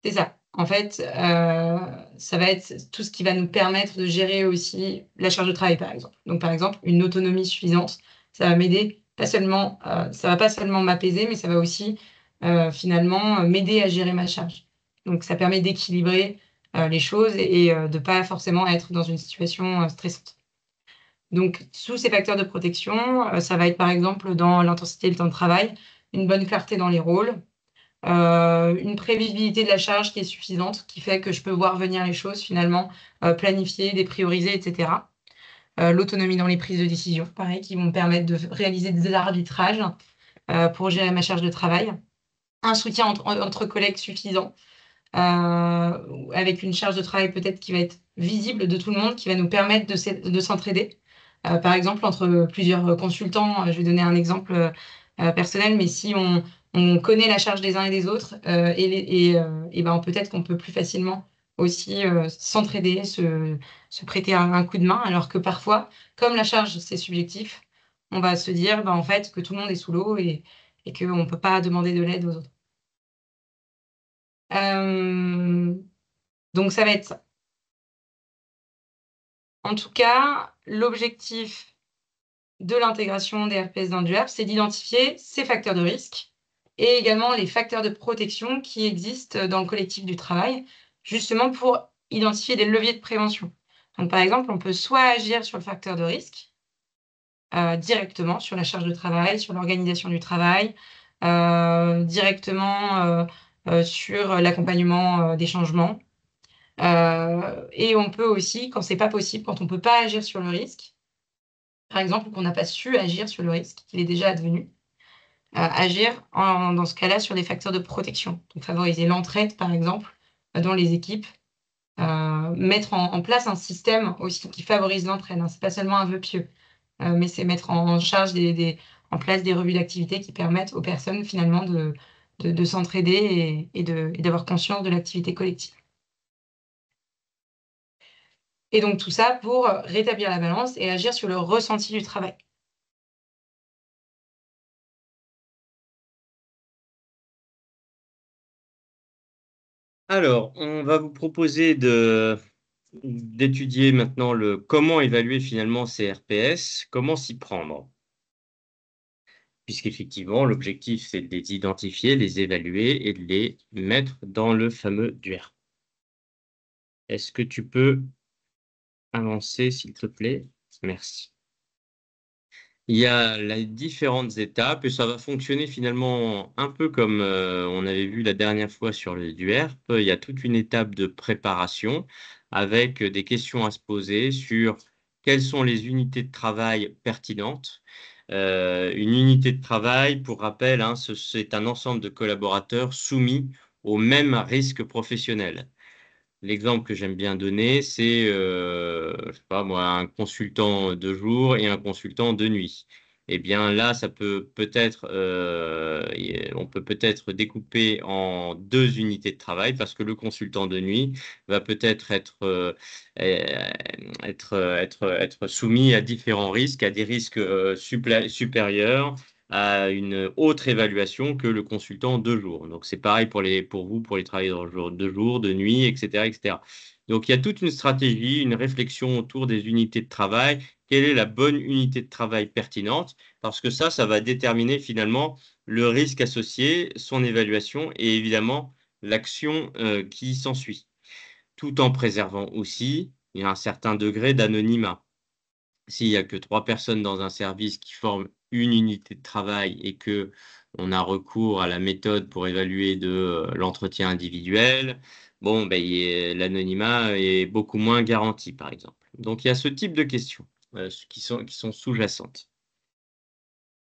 C'est ça. En fait, ça va être tout ce qui va nous permettre de gérer aussi la charge de travail, par exemple. Donc, par exemple, une autonomie suffisante, ça va m'aider, pas seulement, ça va pas seulement m'apaiser, mais ça va aussi finalement m'aider à gérer ma charge. Donc, ça permet d'équilibrer les choses et de pas forcément être dans une situation stressante. Donc, sous ces facteurs de protection, ça va être par exemple dans l'intensité et le temps de travail, une bonne clarté dans les rôles, une prévisibilité de la charge qui est suffisante, qui fait que je peux voir venir les choses finalement, planifier, déprioriser, etc. L'autonomie dans les prises de décision, pareil, qui vont me permettre de réaliser des arbitrages pour gérer ma charge de travail. Un soutien entre collègues suffisant, avec une charge de travail peut-être qui va être visible de tout le monde, qui va nous permettre de s'entraider. Par exemple, entre plusieurs consultants, je vais donner un exemple personnel, mais si on connaît la charge des uns et des autres, et ben, peut-être qu'on peut plus facilement aussi s'entraider, se prêter un coup de main, alors que parfois, comme la charge, c'est subjectif, on va se dire ben, en fait, que tout le monde est sous l'eau et qu'on ne peut pas demander de l'aide aux autres. Donc ça va être ça. En tout cas, l'objectif de l'intégration des RPS dans le DUERP, c'est d'identifier ces facteurs de risque et également les facteurs de protection qui existent dans le collectif du travail, justement pour identifier des leviers de prévention. Donc par exemple, on peut soit agir sur le facteur de risque, directement sur la charge de travail, sur l'organisation du travail, directement sur l'accompagnement des changements. Et on peut aussi, quand c'est pas possible, quand on peut pas agir sur le risque, par exemple, qu'on n'a pas su agir sur le risque, qu'il est déjà advenu, agir dans ce cas-là sur des facteurs de protection. Donc favoriser l'entraide, par exemple, dans les équipes, mettre en place un système aussi qui favorise l'entraide, hein. C'est pas seulement un vœu pieux, mais c'est mettre en charge en place des revues d'activité qui permettent aux personnes finalement de s'entraider et d'avoir conscience de l'activité collective. Et donc tout ça pour rétablir la balance et agir sur le ressenti du travail. Alors, on va vous proposer d'étudier maintenant comment évaluer finalement ces RPS, comment s'y prendre. Puisqu'effectivement, l'objectif, c'est de les identifier, les évaluer et de les mettre dans le fameux DUERP. Est-ce que tu peux avancer, s'il te plaît? Merci. Il y a les différentes étapes et ça va fonctionner finalement un peu comme on avait vu la dernière fois sur le DUERP. Il y a toute une étape de préparation avec des questions à se poser sur quelles sont les unités de travail pertinentes. Une unité de travail, pour rappel, hein, c'est un ensemble de collaborateurs soumis aux mêmes risques professionnels. L'exemple que j'aime bien donner, c'est, je sais pas moi, un consultant de jour et un consultant de nuit. Eh bien là, ça peut peut-être, on peut peut-être découper en deux unités de travail parce que le consultant de nuit va peut-être être soumis à différents risques, à des risques supérieurs à une autre évaluation que le consultant de jour. Donc, c'est pareil pour vous, pour les travailleurs de jour, de nuit, etc., etc. Donc, il y a toute une stratégie, une réflexion autour des unités de travail. Quelle est la bonne unité de travail pertinente? Parce que ça va déterminer finalement le risque associé, son évaluation et évidemment l'action qui s'ensuit. Tout en préservant aussi, il y a un certain degré d'anonymat. S'il n'y a que 3 personnes dans un service qui forment une unité de travail et que on a recours à la méthode pour évaluer de l'entretien individuel, bon, ben, l'anonymat est beaucoup moins garanti, par exemple. Donc, il y a ce type de questions qui sont sous-jacentes.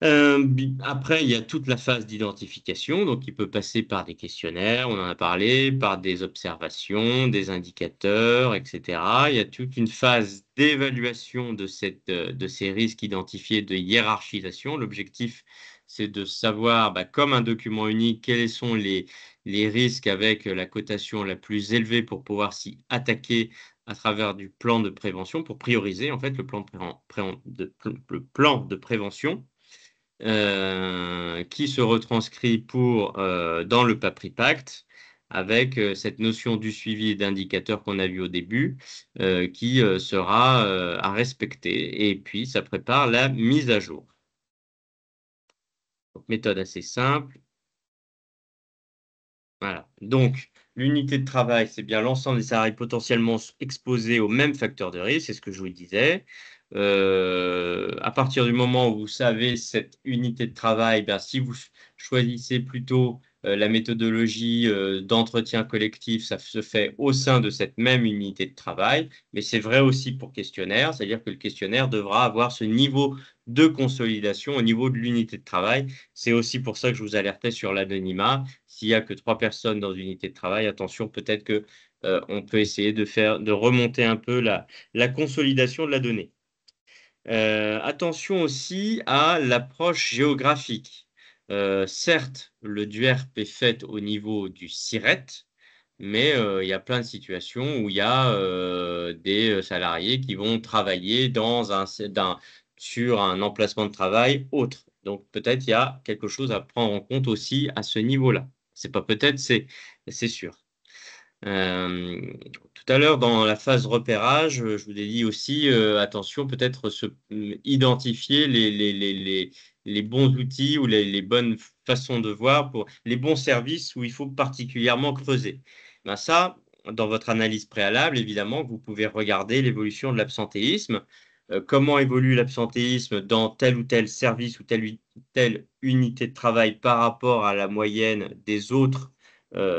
Après, il y a toute la phase d'identification, donc qui peut passer par des questionnaires, on en a parlé, par des observations, des indicateurs, etc. Il y a toute une phase d'évaluation de ces risques identifiés, de hiérarchisation. L'objectif, c'est de savoir, comme un document unique, quels sont les risques avec la cotation la plus élevée pour pouvoir s'y attaquer à travers du plan de prévention, pour prioriser en fait le plan de prévention. Qui se retranscrit dans le PAPRIPACT avec cette notion du suivi et d'indicateur qu'on a vu au début qui sera à respecter. Et puis, ça prépare la mise à jour. Donc, méthode assez simple. Voilà. Donc, L'unité de travail, c'est bien l'ensemble des salariés potentiellement exposés aux mêmes facteurs de risque, c'est ce que je vous disais. À partir du moment où vous savez cette unité de travail, ben, si vous choisissez plutôt la méthodologie d'entretien collectif, ça se fait au sein de cette même unité de travail, mais c'est vrai aussi pour questionnaire, c'est-à-dire que le questionnaire devra avoir ce niveau de consolidation au niveau de l'unité de travail. C'est aussi pour ça que je vous alertais sur l'anonymat. S'il n'y a que 3 personnes dans une unité de travail, attention, peut-être que on peut essayer de remonter un peu la consolidation de la donnée. Attention aussi à l'approche géographique. Certes, le DUERP est fait au niveau du SIRET, mais il y a plein de situations où il y a des salariés qui vont travailler sur un emplacement de travail autre. Donc peut-être il y a quelque chose à prendre en compte aussi à ce niveau-là. C'est pas peut-être, c'est sûr. Tout à l'heure, dans la phase repérage, je vous ai dit aussi, attention, peut-être identifier les bons outils ou les bonnes façons de voir pour les bons services où il faut particulièrement creuser. Ben ça, dans votre analyse préalable, évidemment, vous pouvez regarder l'évolution de l'absentéisme. Comment évolue l'absentéisme dans tel ou tel service ou telle unité de travail par rapport à la moyenne des autres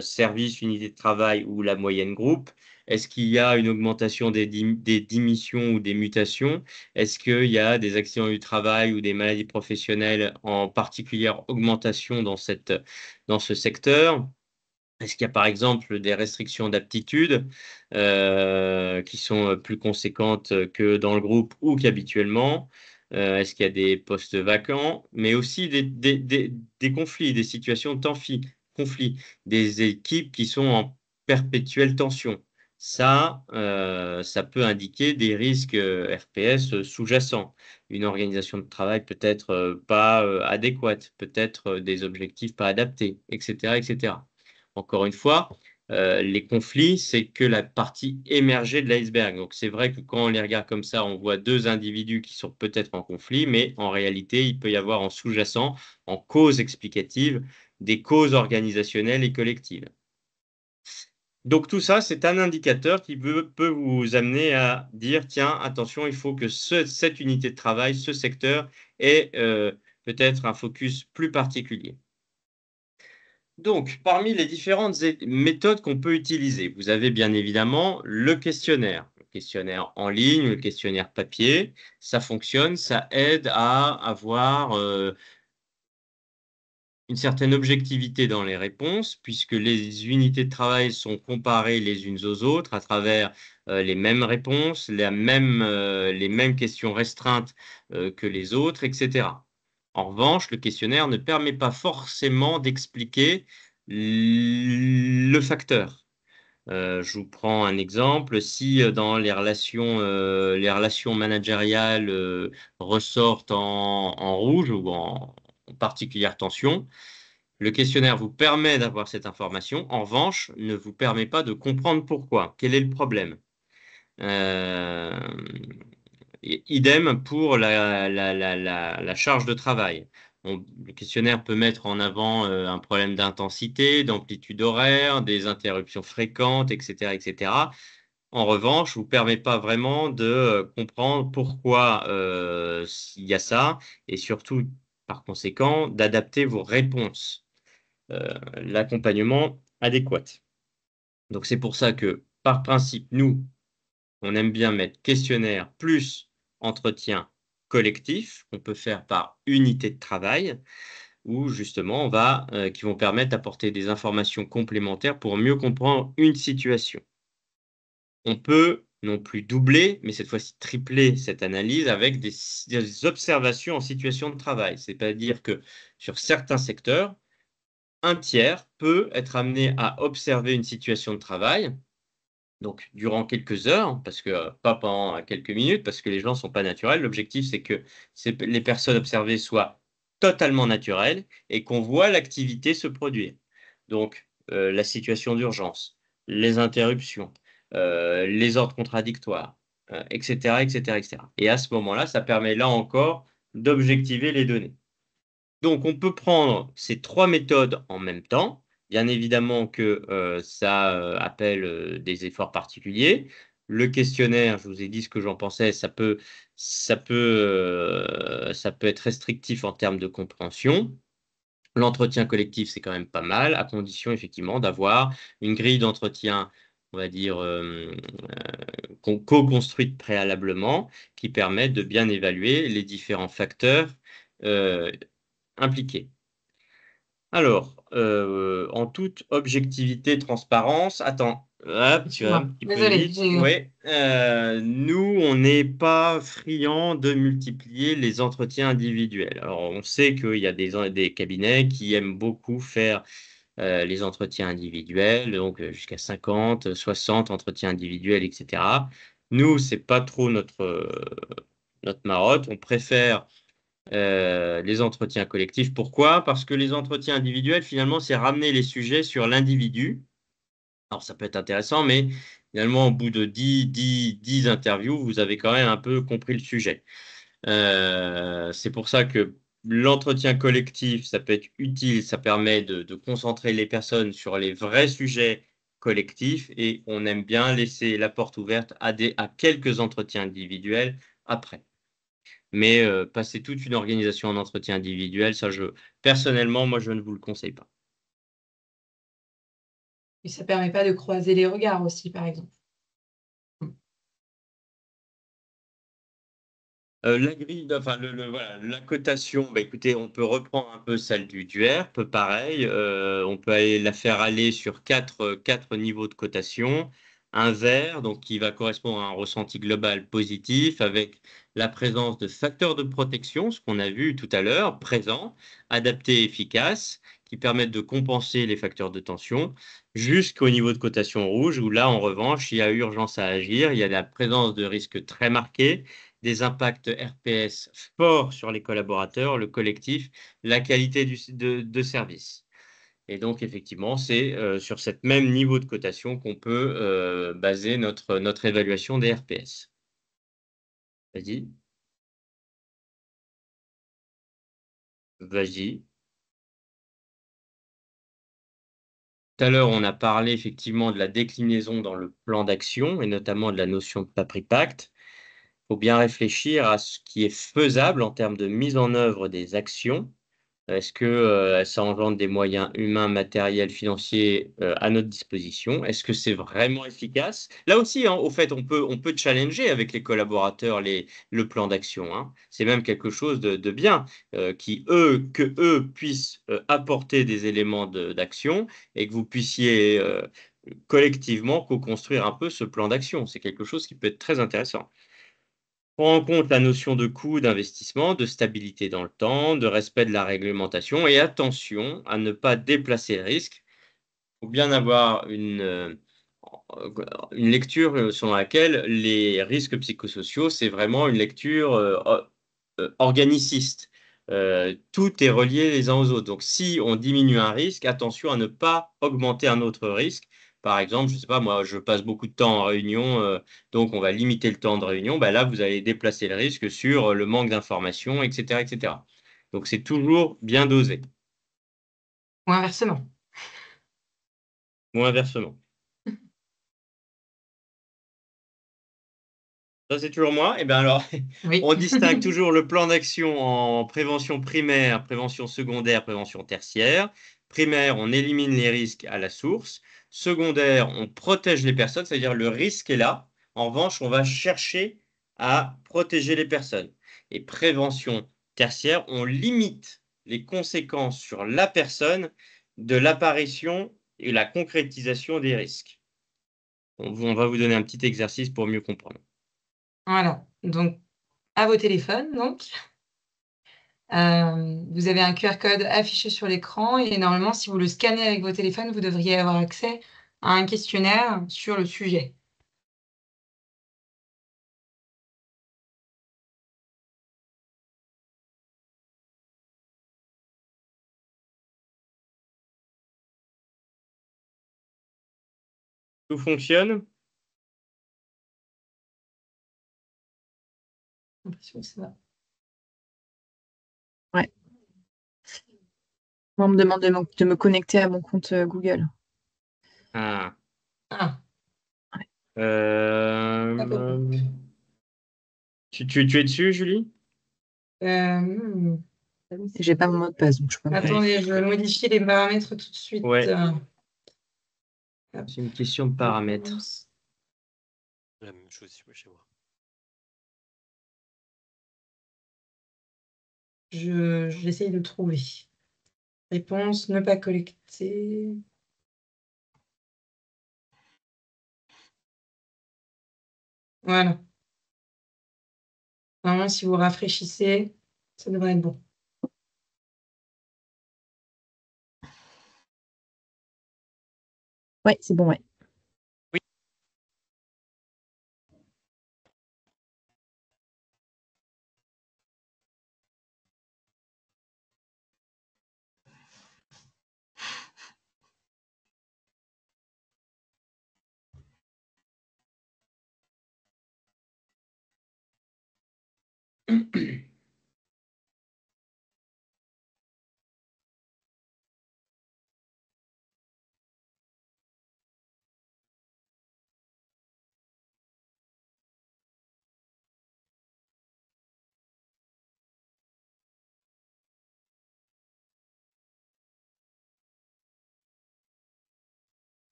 service, unité de travail ou la moyenne groupe? Est-ce qu'il y a une augmentation des démissions ou des mutations? Est-ce qu'il y a des accidents du travail ou des maladies professionnelles en particulière augmentation dans ce secteur? Est-ce qu'il y a par exemple des restrictions d'aptitude qui sont plus conséquentes que dans le groupe ou qu'habituellement? Est-ce qu'il y a des postes vacants, mais aussi des conflits, des situations de conflits, des équipes qui sont en perpétuelle tension? Ça peut indiquer des risques RPS sous-jacents. Une organisation de travail peut-être pas adéquate, peut-être des objectifs pas adaptés, etc., etc. Encore une fois, les conflits, c'est que la partie émergée de l'iceberg. Donc, c'est vrai que quand on les regarde comme ça, on voit 2 individus qui sont peut-être en conflit, mais en réalité, il peut y avoir en sous-jacent, en cause explicative, des causes organisationnelles et collectives. Donc, tout ça, c'est un indicateur qui peut vous amener à dire, tiens, attention, il faut que cette unité de travail, ce secteur, ait peut-être un focus plus particulier. Donc, parmi les différentes méthodes qu'on peut utiliser, vous avez bien évidemment le questionnaire en ligne, le questionnaire papier. Ça fonctionne, ça aide à avoir une certaine objectivité dans les réponses, puisque les unités de travail sont comparées les unes aux autres à travers les mêmes réponses, les mêmes questions restreintes que les autres, etc. En revanche, le questionnaire ne permet pas forcément d'expliquer le facteur. Je vous prends un exemple. Si dans les relations managériales ressortent en rouge ou en particulière tension, le questionnaire vous permet d'avoir cette information. En revanche, ne vous permet pas de comprendre pourquoi. Quel est le problème? Idem pour la charge de travail. Le questionnaire peut mettre en avant un problème d'intensité, d'amplitude horaire, des interruptions fréquentes, etc., etc. En revanche, ne vous permet pas vraiment de comprendre pourquoi il y a ça et surtout, par conséquent, d'adapter vos réponses, l'accompagnement adéquat. Donc, c'est pour ça que, par principe, nous, on aime bien mettre questionnaire plus entretien collectif qu'on peut faire par unité de travail où justement qui vont permettre d'apporter des informations complémentaires pour mieux comprendre une situation. On peut non plus doubler, mais cette fois-ci tripler cette analyse avec des observations en situation de travail. C'est-à-dire que sur certains secteurs, un tiers peut être amené à observer une situation de travail, donc durant quelques heures, parce que pas pendant quelques minutes, parce que les gens ne sont pas naturels. L'objectif, c'est que les personnes observées soient totalement naturelles et qu'on voit l'activité se produire. Donc, la situation d'urgence, les interruptions, les ordres contradictoires, etc., etc., etc. Et à ce moment-là, ça permet là encore d'objectiver les données. Donc, on peut prendre ces 3 méthodes en même temps Bien évidemment que ça appelle des efforts particuliers. Le questionnaire, je vous ai dit ce que j'en pensais, ça peut être restrictif en termes de compréhension. L'entretien collectif, c'est quand même pas mal, à condition effectivement d'avoir une grille d'entretien, on va dire, co-construite préalablement, qui permet de bien évaluer les différents facteurs impliqués. Alors, en toute objectivité et transparence, attends, hop, tu vas un petit peu Désolée, vite. Ouais, nous, on n'est pas friands de multiplier les entretiens individuels. Alors, on sait qu'il y a des cabinets qui aiment beaucoup faire les entretiens individuels, donc jusqu'à 50, 60 entretiens individuels, etc. Nous, c'est pas trop notre marotte. On préfère les entretiens collectifs. Pourquoi? Parce que les entretiens individuels, finalement, c'est ramener les sujets sur l'individu. Alors, ça peut être intéressant, mais finalement, au bout de 10 interviews, vous avez quand même un peu compris le sujet. C'est pour ça que l'entretien collectif, ça peut être utile, ça permet de concentrer les personnes sur les vrais sujets collectifs et on aime bien laisser la porte ouverte à quelques entretiens individuels après. Mais passer toute une organisation en entretien individuel, ça, personnellement, moi, je ne vous le conseille pas. Et ça ne permet pas de croiser les regards aussi, par exemple. La grille, enfin, voilà, la cotation, bah, écoutez, on peut reprendre un peu celle du ERP, pareil. On peut la faire aller sur quatre niveaux de cotation. Un vert, donc qui va correspondre à un ressenti global positif avec la présence de facteurs de protection, ce qu'on a vu tout à l'heure, présents, adaptés et efficaces, qui permettent de compenser les facteurs de tension, jusqu'au niveau de cotation rouge, où là, en revanche, il y a urgence à agir, il y a la présence de risques très marqués, des impacts RPS forts sur les collaborateurs, le collectif, la qualité de service. Et donc, effectivement, c'est sur ce même niveau de cotation qu'on peut baser notre évaluation des RPS. Vas-y. Vas-y. Tout à l'heure, on a parlé effectivement de la déclinaison dans le plan d'action et notamment de la notion de PAPRIPACT. Il faut bien réfléchir à ce qui est faisable en termes de mise en œuvre des actions. Est-ce que ça engendre des moyens humains, matériels, financiers à notre disposition? Est-ce que c'est vraiment efficace? Là aussi, hein, au fait, on peut challenger avec les collaborateurs le plan d'action, hein. C'est même quelque chose de bien que eux puissent apporter des éléments d'action et que vous puissiez collectivement co-construire un peu ce plan d'action. C'est quelque chose qui peut être très intéressant. Prend en compte la notion de coût d'investissement, de stabilité dans le temps, de respect de la réglementation et attention à ne pas déplacer le risque. Il faut bien avoir une lecture selon laquelle les risques psychosociaux, c'est vraiment une lecture organiciste. Tout est relié les uns aux autres. Donc, si on diminue un risque, attention à ne pas augmenter un autre risque. Par exemple, je ne sais pas, moi, je passe beaucoup de temps en réunion, donc on va limiter le temps de réunion. Ben là, vous allez déplacer le risque sur le manque d'informations, etc., etc. Donc, c'est toujours bien dosé. Ou inversement. Ou inversement. Ça, c'est toujours moi. Et bien alors, Oui. on distingue toujours le plan d'action en prévention primaire, prévention secondaire, prévention tertiaire. Primaire, on élimine les risques à la source. Secondaire, on protège les personnes, c'est-à-dire le risque est là. En revanche, on va chercher à protéger les personnes. Et prévention tertiaire, on limite les conséquences sur la personne de l'apparition et la concrétisation des risques. On va vous donner un petit exercice pour mieux comprendre. Voilà. Donc, à vos téléphones, donc. Vous avez un QR code affiché sur l'écran et normalement, si vous le scannez avec vos téléphones, vous devriez avoir accès à un questionnaire sur le sujet. Tout fonctionne? J'ai l'impression que ça va. Ouais. On me demande de me connecter à mon compte Google. Ah. Ah, Euh, tu es dessus, Julie? hmm. J'ai pas mon mot de passe, donc je peux pas. Attendez, je modifie les paramètres tout de suite. Ouais. Hop. C'est une question de paramètres. La même chose chez moi. J'essaye de trouver. Réponse, ne pas collecter. Voilà. Normalement, si vous rafraîchissez, ça devrait être bon. Ouais, c'est bon, ouais.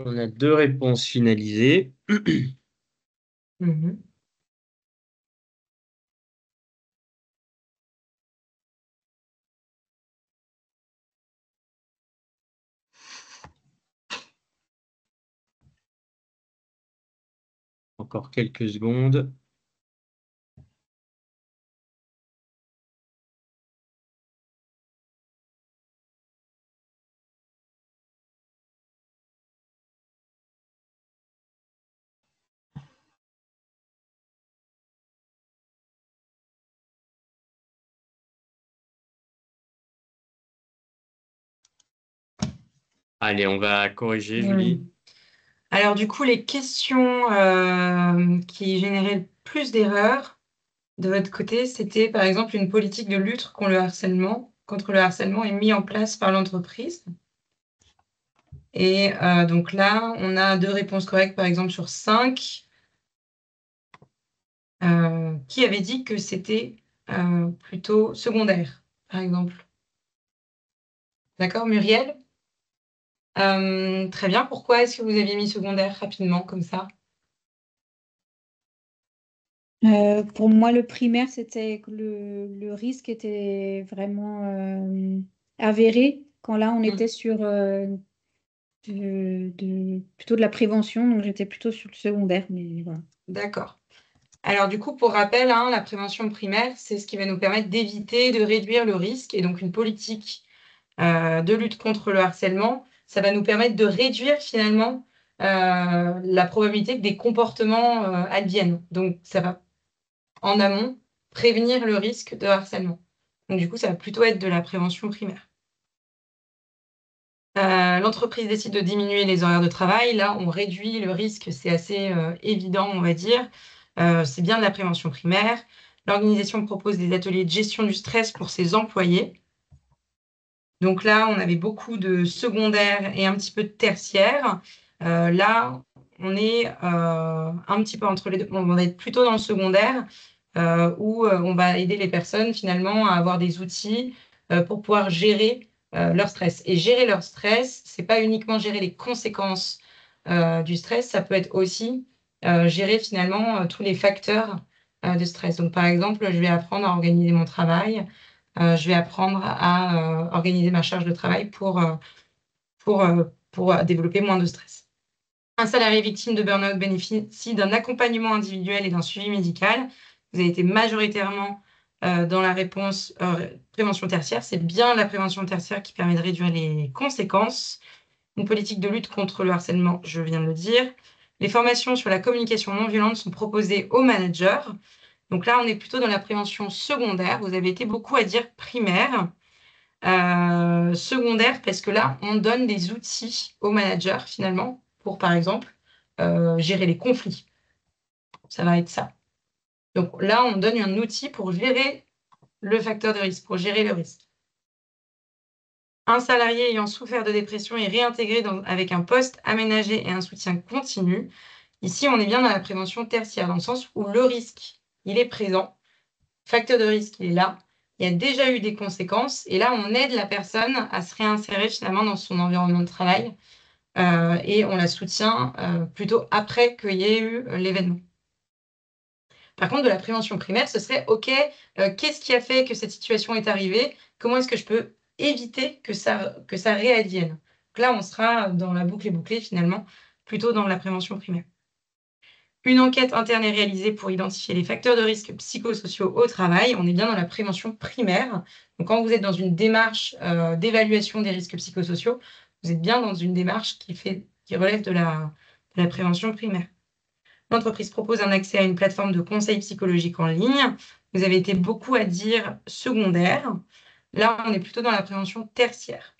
On a 2 réponses finalisées. Mhm. Encore quelques secondes. Allez, on va corriger, Julie. Alors, du coup, les questions qui généraient le plus d'erreurs de votre côté, c'était par exemple une politique de lutte contre le harcèlement est mise en place par l'entreprise. Et donc là, on a 2 réponses correctes, par exemple, sur 5. Qui avait dit que c'était plutôt secondaire, par exemple? D'accord, Muriel? Très bien. Pourquoi est-ce que vous aviez mis secondaire rapidement, comme ça? Pour moi, le primaire, c'était que le risque était vraiment avéré, quand là, on était sur plutôt de la prévention, donc j'étais plutôt sur le secondaire, mais voilà. D'accord. Alors, du coup, pour rappel, hein, la prévention primaire, c'est ce qui va nous permettre d'éviter, de réduire le risque. Et donc, une politique de lutte contre le harcèlement, ça va nous permettre de réduire finalement la probabilité que des comportements adviennent. Donc, ça va, en amont, prévenir le risque de harcèlement. Donc, du coup, ça va plutôt être de la prévention primaire. L'entreprise décide de diminuer les horaires de travail. Là, on réduit le risque, c'est assez évident, on va dire. C'est bien de la prévention primaire. L'organisation propose des ateliers de gestion du stress pour ses employés. Donc là, on avait beaucoup de secondaire et un petit peu de tertiaire. Là, on est un petit peu entre les deux. On va être plutôt dans le secondaire, où on va aider les personnes finalement à avoir des outils pour pouvoir gérer leur stress. Et gérer leur stress, c'est pas uniquement gérer les conséquences du stress, ça peut être aussi gérer finalement tous les facteurs de stress. Donc par exemple, je vais apprendre à organiser mon travail, je vais apprendre à organiser ma charge de travail pour développer moins de stress. Un salarié victime de burn-out bénéficie d'un accompagnement individuel et d'un suivi médical. Vous avez été majoritairement dans la réponse prévention tertiaire, c'est bien la prévention tertiaire qui permet de réduire les conséquences. Une politique de lutte contre le harcèlement, je viens de le dire. Les formations sur la communication non violente sont proposées aux managers. Donc là, on est plutôt dans la prévention secondaire. Vous avez été beaucoup à dire primaire. Secondaire, parce que là, on donne des outils aux managers, finalement, pour, par exemple, gérer les conflits. Ça va être ça. Donc là, on donne un outil pour gérer le facteur de risque, pour gérer le risque. Un salarié ayant souffert de dépression est réintégré avec un poste aménagé et un soutien continu. Ici, on est bien dans la prévention tertiaire, dans le sens où le risque, il est présent. Facteur de risque, il est là. Il y a déjà eu des conséquences. Et là, on aide la personne à se réinsérer finalement dans son environnement de travail. Et on la soutient plutôt après qu'il y ait eu l'événement. Par contre, de la prévention primaire, ce serait, OK, qu'est-ce qui a fait que cette situation est arrivée? Comment est-ce que je peux éviter que ça réadvienne? Donc là, on sera dans la boucle et bouclée, finalement, plutôt dans la prévention primaire. Une enquête interne est réalisée pour identifier les facteurs de risque psychosociaux au travail. On est bien dans la prévention primaire. Donc, quand vous êtes dans une démarche d'évaluation des risques psychosociaux, vous êtes bien dans une démarche qui relève de la prévention primaire. L'entreprise propose un accès à une plateforme de conseil psychologique en ligne. Vous avez été beaucoup à dire secondaire. Là, on est plutôt dans la prévention tertiaire,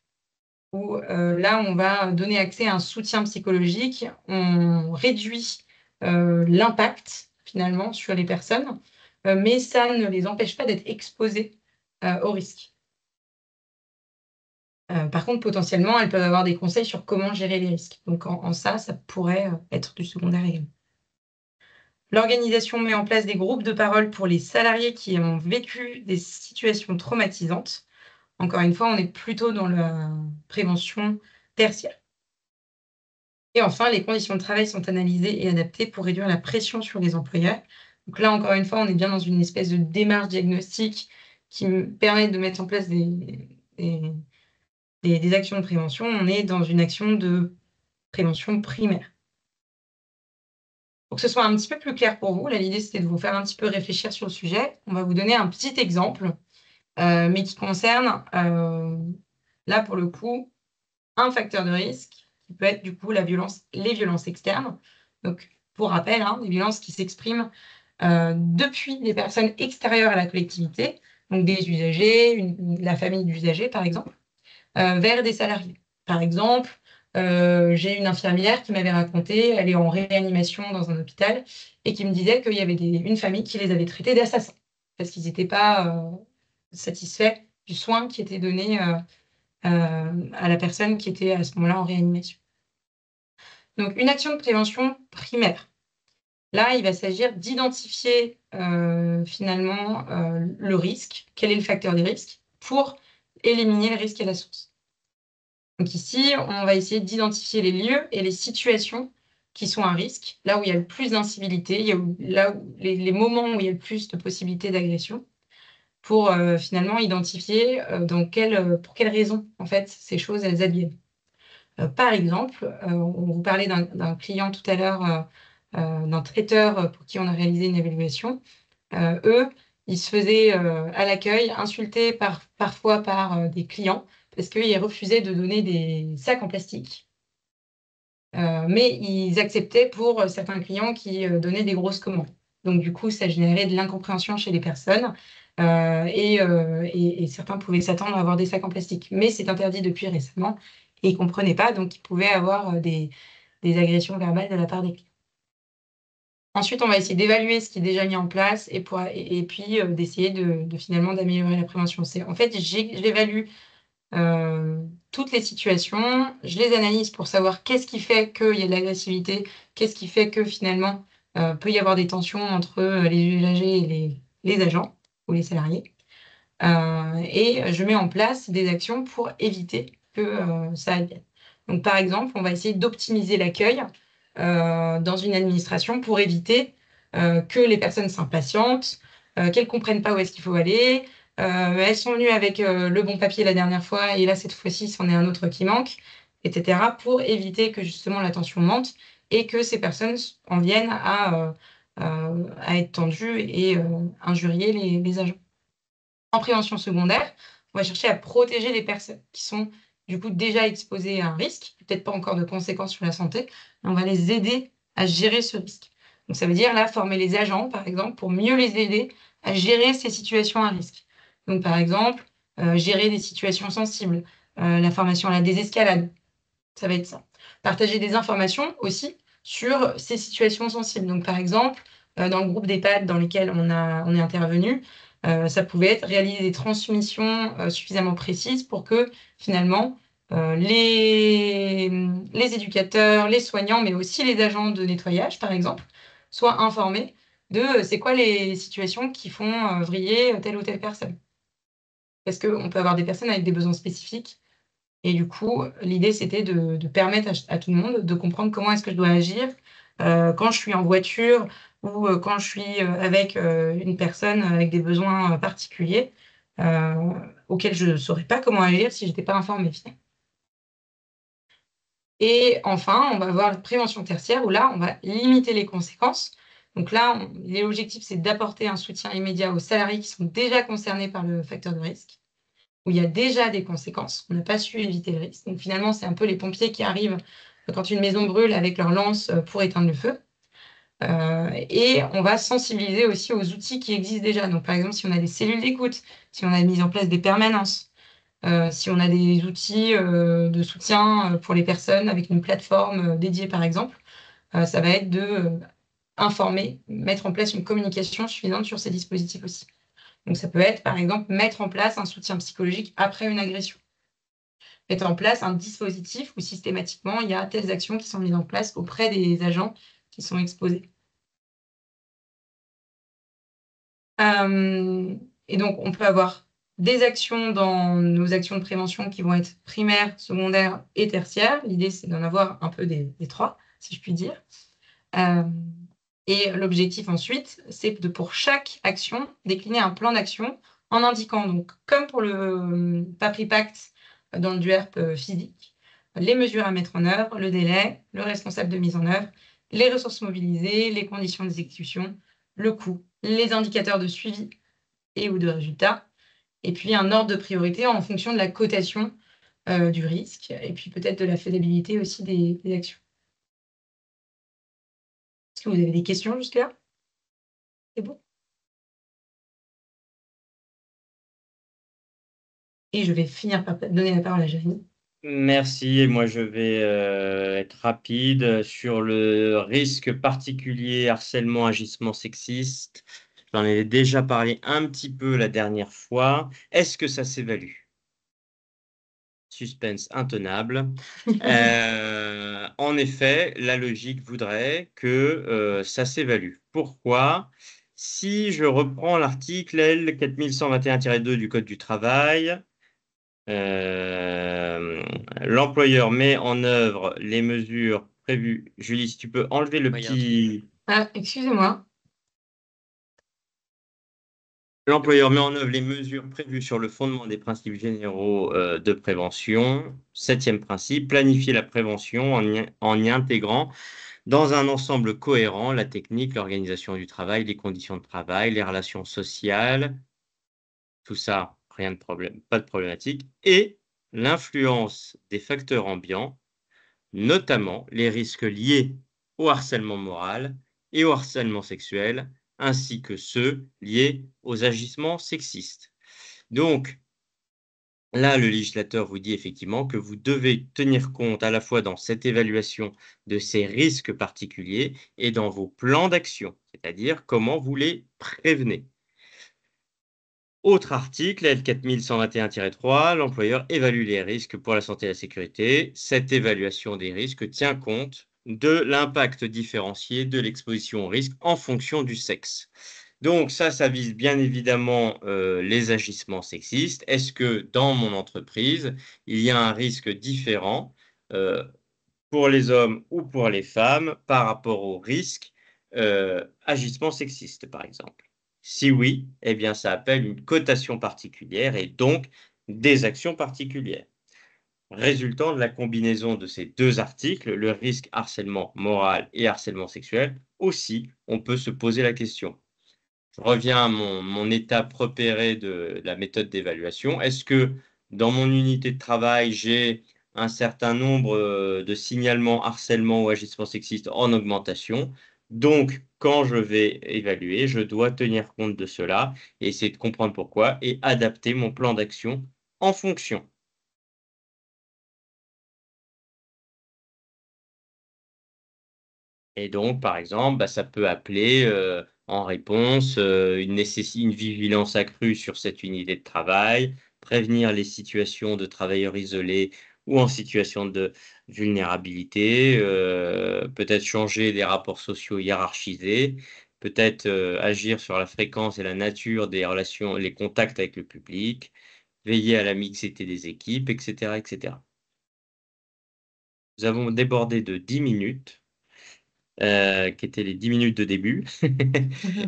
où là, on va donner accès à un soutien psychologique. On réduit l'impact, finalement, sur les personnes, mais ça ne les empêche pas d'être exposées au risque. Par contre, potentiellement, elles peuvent avoir des conseils sur comment gérer les risques. Donc, en ça pourrait être du secondaire également. L'organisation met en place des groupes de parole pour les salariés qui ont vécu des situations traumatisantes. Encore une fois, on est plutôt dans la prévention tertiaire. Et enfin, les conditions de travail sont analysées et adaptées pour réduire la pression sur les employeurs. Donc là, encore une fois, on est bien dans une espèce de démarche diagnostique qui permet de mettre en place des actions de prévention. On est dans une action de prévention primaire. Pour que ce soit un petit peu plus clair pour vous, là, l'idée, c'était de vous faire un petit peu réfléchir sur le sujet. On va vous donner un petit exemple, mais qui concerne, là, pour le coup, un facteur de risque, qui peut être, du coup, les violences externes. Donc, pour rappel, des violences qui s'expriment depuis les personnes extérieures à la collectivité, donc des usagers, la famille d'usagers, par exemple, vers des salariés. Par exemple, j'ai une infirmière qui m'avait raconté, elle est en réanimation dans un hôpital, et qui me disait qu'il y avait une famille qui les avait traités d'assassins, parce qu'ils n'étaient pas satisfaits du soin qui était donné à la personne qui était à ce moment-là en réanimation. Donc, une action de prévention primaire. Là, il va s'agir d'identifier finalement le risque, quel est le facteur des risques, pour éliminer le risque à la source. Donc ici, on va essayer d'identifier les lieux et les situations qui sont à risque, là où il y a le plus d'incivilité, là où les moments où il y a le plus de possibilités d'agression, pour finalement identifier pour quelles raisons, en fait, ces choses, elles adviennent. Par exemple, on vous parlait d'un client tout à l'heure, d'un traiteur pour qui on a réalisé une évaluation. Eux, ils se faisaient à l'accueil insulter parfois par des clients parce qu'ils refusaient de donner des sacs en plastique. Mais ils acceptaient pour certains clients qui donnaient des grosses commandes. Donc, du coup, ça générait de l'incompréhension chez les personnes et certains pouvaient s'attendre à avoir des sacs en plastique. Mais c'est interdit depuis récemment et ils ne comprenaient pas, donc ils pouvaient avoir des agressions verbales de la part des clients. Ensuite, on va essayer d'évaluer ce qui est déjà mis en place et puis d'essayer finalement d'améliorer la prévention. En fait, j'évalue toutes les situations, je les analyse pour savoir qu'est-ce qui fait qu'il y a de l'agressivité, qu'est-ce qui fait que finalement peut y avoir des tensions entre les usagers et les agents ou les salariés. Et je mets en place des actions pour éviter que ça advienne. Donc, par exemple, on va essayer d'optimiser l'accueil dans une administration pour éviter que les personnes s'impatientent, qu'elles ne comprennent pas où est-ce qu'il faut aller. Elles sont venues avec le bon papier la dernière fois et là, cette fois-ci, c'en est un autre qui manque, etc. pour éviter que justement la tension monte et que ces personnes en viennent à être tendues et injurier les agents. En prévention secondaire, on va chercher à protéger les personnes qui sont du coup déjà exposées à un risque, peut-être pas encore de conséquences sur la santé, mais on va les aider à gérer ce risque. Donc ça veut dire là former les agents, par exemple, pour mieux les aider à gérer ces situations à risque. Donc par exemple, gérer des situations sensibles, la formation à la désescalade, ça va être ça. Partager des informations aussi sur ces situations sensibles. Donc par exemple, dans le groupe d'EHPAD dans lequel on est intervenu, ça pouvait être réaliser des transmissions suffisamment précises pour que finalement les éducateurs, les soignants, mais aussi les agents de nettoyage, par exemple, soient informés de c'est quoi les situations qui font vriller telle ou telle personne. Parce qu'on peut avoir des personnes avec des besoins spécifiques. Et du coup, l'idée, c'était de permettre à tout le monde de comprendre comment est-ce que je dois agir quand je suis en voiture ou quand je suis avec une personne avec des besoins particuliers auxquels je ne saurais pas comment agir si je n'étais pas informée. Et enfin, on va avoir la prévention tertiaire où là, on va limiter les conséquences. Donc là, l'objectif, c'est d'apporter un soutien immédiat aux salariés qui sont déjà concernés par le facteur de risque, où il y a déjà des conséquences. On n'a pas su éviter le risque. Donc finalement, c'est un peu les pompiers qui arrivent quand une maison brûle avec leur lance pour éteindre le feu. Et on va sensibiliser aussi aux outils qui existent déjà. Donc par exemple, si on a des cellules d'écoute, si on a mis en place des permanences, si on a des outils de soutien pour les personnes avec une plateforme dédiée par exemple, ça va être de informer, mettre en place une communication suffisante sur ces dispositifs aussi. Donc ça peut être par exemple mettre en place un soutien psychologique après une agression. Mettre en place un dispositif où systématiquement il y a telles actions qui sont mises en place auprès des agents qui sont exposés. Et donc on peut avoir des actions dans nos actions de prévention qui vont être primaires, secondaires et tertiaires. L'idée, c'est d'en avoir un peu des trois, si je puis dire. Et l'objectif ensuite, c'est de, pour chaque action, décliner un plan d'action en indiquant, donc, comme pour le PAPRI Pacte dans le DUERP physique, les mesures à mettre en œuvre, le délai, le responsable de mise en œuvre, les ressources mobilisées, les conditions d'exécution, le coût, les indicateurs de suivi et ou de résultats, et puis un ordre de priorité en fonction de la cotation du risque, et puis peut-être de la faisabilité aussi des actions. Est-ce que vous avez des questions jusque-là? C'est bon? Et je vais finir par donner la parole à Jérémy. Merci, et moi je vais être rapide sur le risque particulier harcèlement, agissement sexiste. J'en ai déjà parlé un petit peu la dernière fois. Est-ce que ça s'évalue? Suspense intenable. En effet, la logique voudrait que ça s'évalue. Pourquoi? Si je reprends l'article L 4121-2 du Code du travail, l'employeur met en œuvre les mesures prévues. Julie, si tu peux enlever le petit... Ah, excusez-moi. L'employeur met en œuvre les mesures prévues sur le fondement des principes généraux de prévention. 7e principe, planifier la prévention en y intégrant dans un ensemble cohérent la technique, l'organisation du travail, les conditions de travail, les relations sociales, tout ça, rien de problème, pas de problématique, et l'influence des facteurs ambiants, notamment les risques liés au harcèlement moral et au harcèlement sexuel, ainsi que ceux liés aux agissements sexistes. Donc, là, le législateur vous dit effectivement que vous devez tenir compte à la fois dans cette évaluation de ces risques particuliers et dans vos plans d'action, c'est-à-dire comment vous les prévenez. Autre article, L 4121-3, l'employeur évalue les risques pour la santé et la sécurité. Cette évaluation des risques tient compte de l'impact différencié de l'exposition au risque en fonction du sexe. Donc ça vise bien évidemment les agissements sexistes. Est-ce que dans mon entreprise, il y a un risque différent pour les hommes ou pour les femmes par rapport au risque agissement sexiste, par exemple? Si oui, eh bien, ça appelle une cotation particulière et donc des actions particulières. Résultant de la combinaison de ces deux articles, le risque harcèlement moral et harcèlement sexuel, aussi, on peut se poser la question. Je reviens à mon étape repérée de la méthode d'évaluation. Est-ce que dans mon unité de travail, j'ai un certain nombre de signalements, harcèlement ou agissements sexistes en augmentation? Donc, quand je vais évaluer, je dois tenir compte de cela et essayer de comprendre pourquoi et adapter mon plan d'action en fonction. Et donc, par exemple, ça peut appeler en réponse une vigilance accrue sur cette unité de travail, prévenir les situations de travailleurs isolés ou en situation de vulnérabilité, peut-être changer des rapports sociaux hiérarchisés, peut-être agir sur la fréquence et la nature des relations, les contacts avec le public, veiller à la mixité des équipes, etc., etc. Nous avons débordé de 10 minutes. Qui étaient les 10 minutes de début.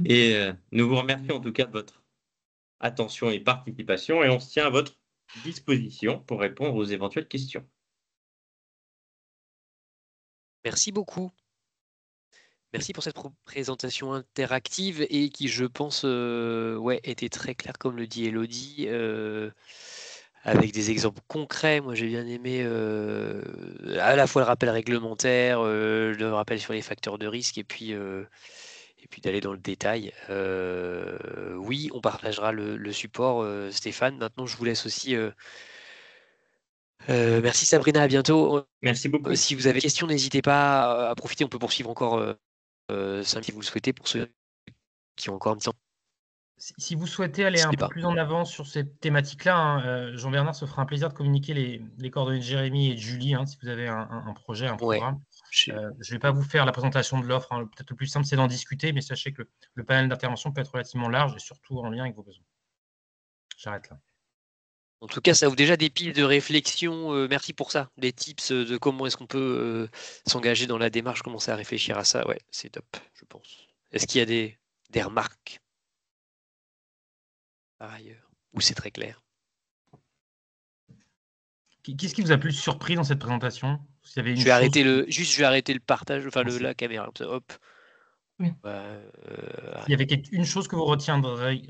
Et nous vous remercions en tout cas de votre attention et participation et on se tient à votre disposition pour répondre aux éventuelles questions. Merci beaucoup. Merci pour cette présentation interactive et qui, je pense, était très claire, comme le dit Elodie, avec des exemples concrets. Moi, j'ai bien aimé à la fois le rappel réglementaire, le rappel sur les facteurs de risque et puis d'aller dans le détail. Oui, on partagera le support, Stéphane. Maintenant, je vous laisse aussi. Merci Sabrina, à bientôt. Merci beaucoup. Si vous avez des questions, n'hésitez pas à profiter. On peut poursuivre encore 5 si vous le souhaitez pour ceux qui ont encore un petit temps. Si vous souhaitez aller un peu plus en avant sur cette thématique-là, Jean-Bernard se fera un plaisir de communiquer les coordonnées de Jérémy et de Julie, si vous avez un projet, un programme. Je ne vais pas vous faire la présentation de l'offre. Peut-être le plus simple, c'est d'en discuter, mais sachez que le panel d'intervention peut être relativement large et surtout en lien avec vos besoins. J'arrête là. En tout cas, ça ouvre déjà des pistes de réflexion. Merci pour ça. Des tips de comment est-ce qu'on peut s'engager dans la démarche, commencer à réfléchir à ça. Ouais, c'est top, je pense. Est-ce qu'il y a des remarques par ailleurs, ou c'est très clair? Qu'est-ce qui vous a plus surpris dans cette présentation? Je vais arrêter le partage, enfin la caméra. Hop. Oui. Il y avait une chose que vous retiendrez.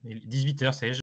18h, ça y est.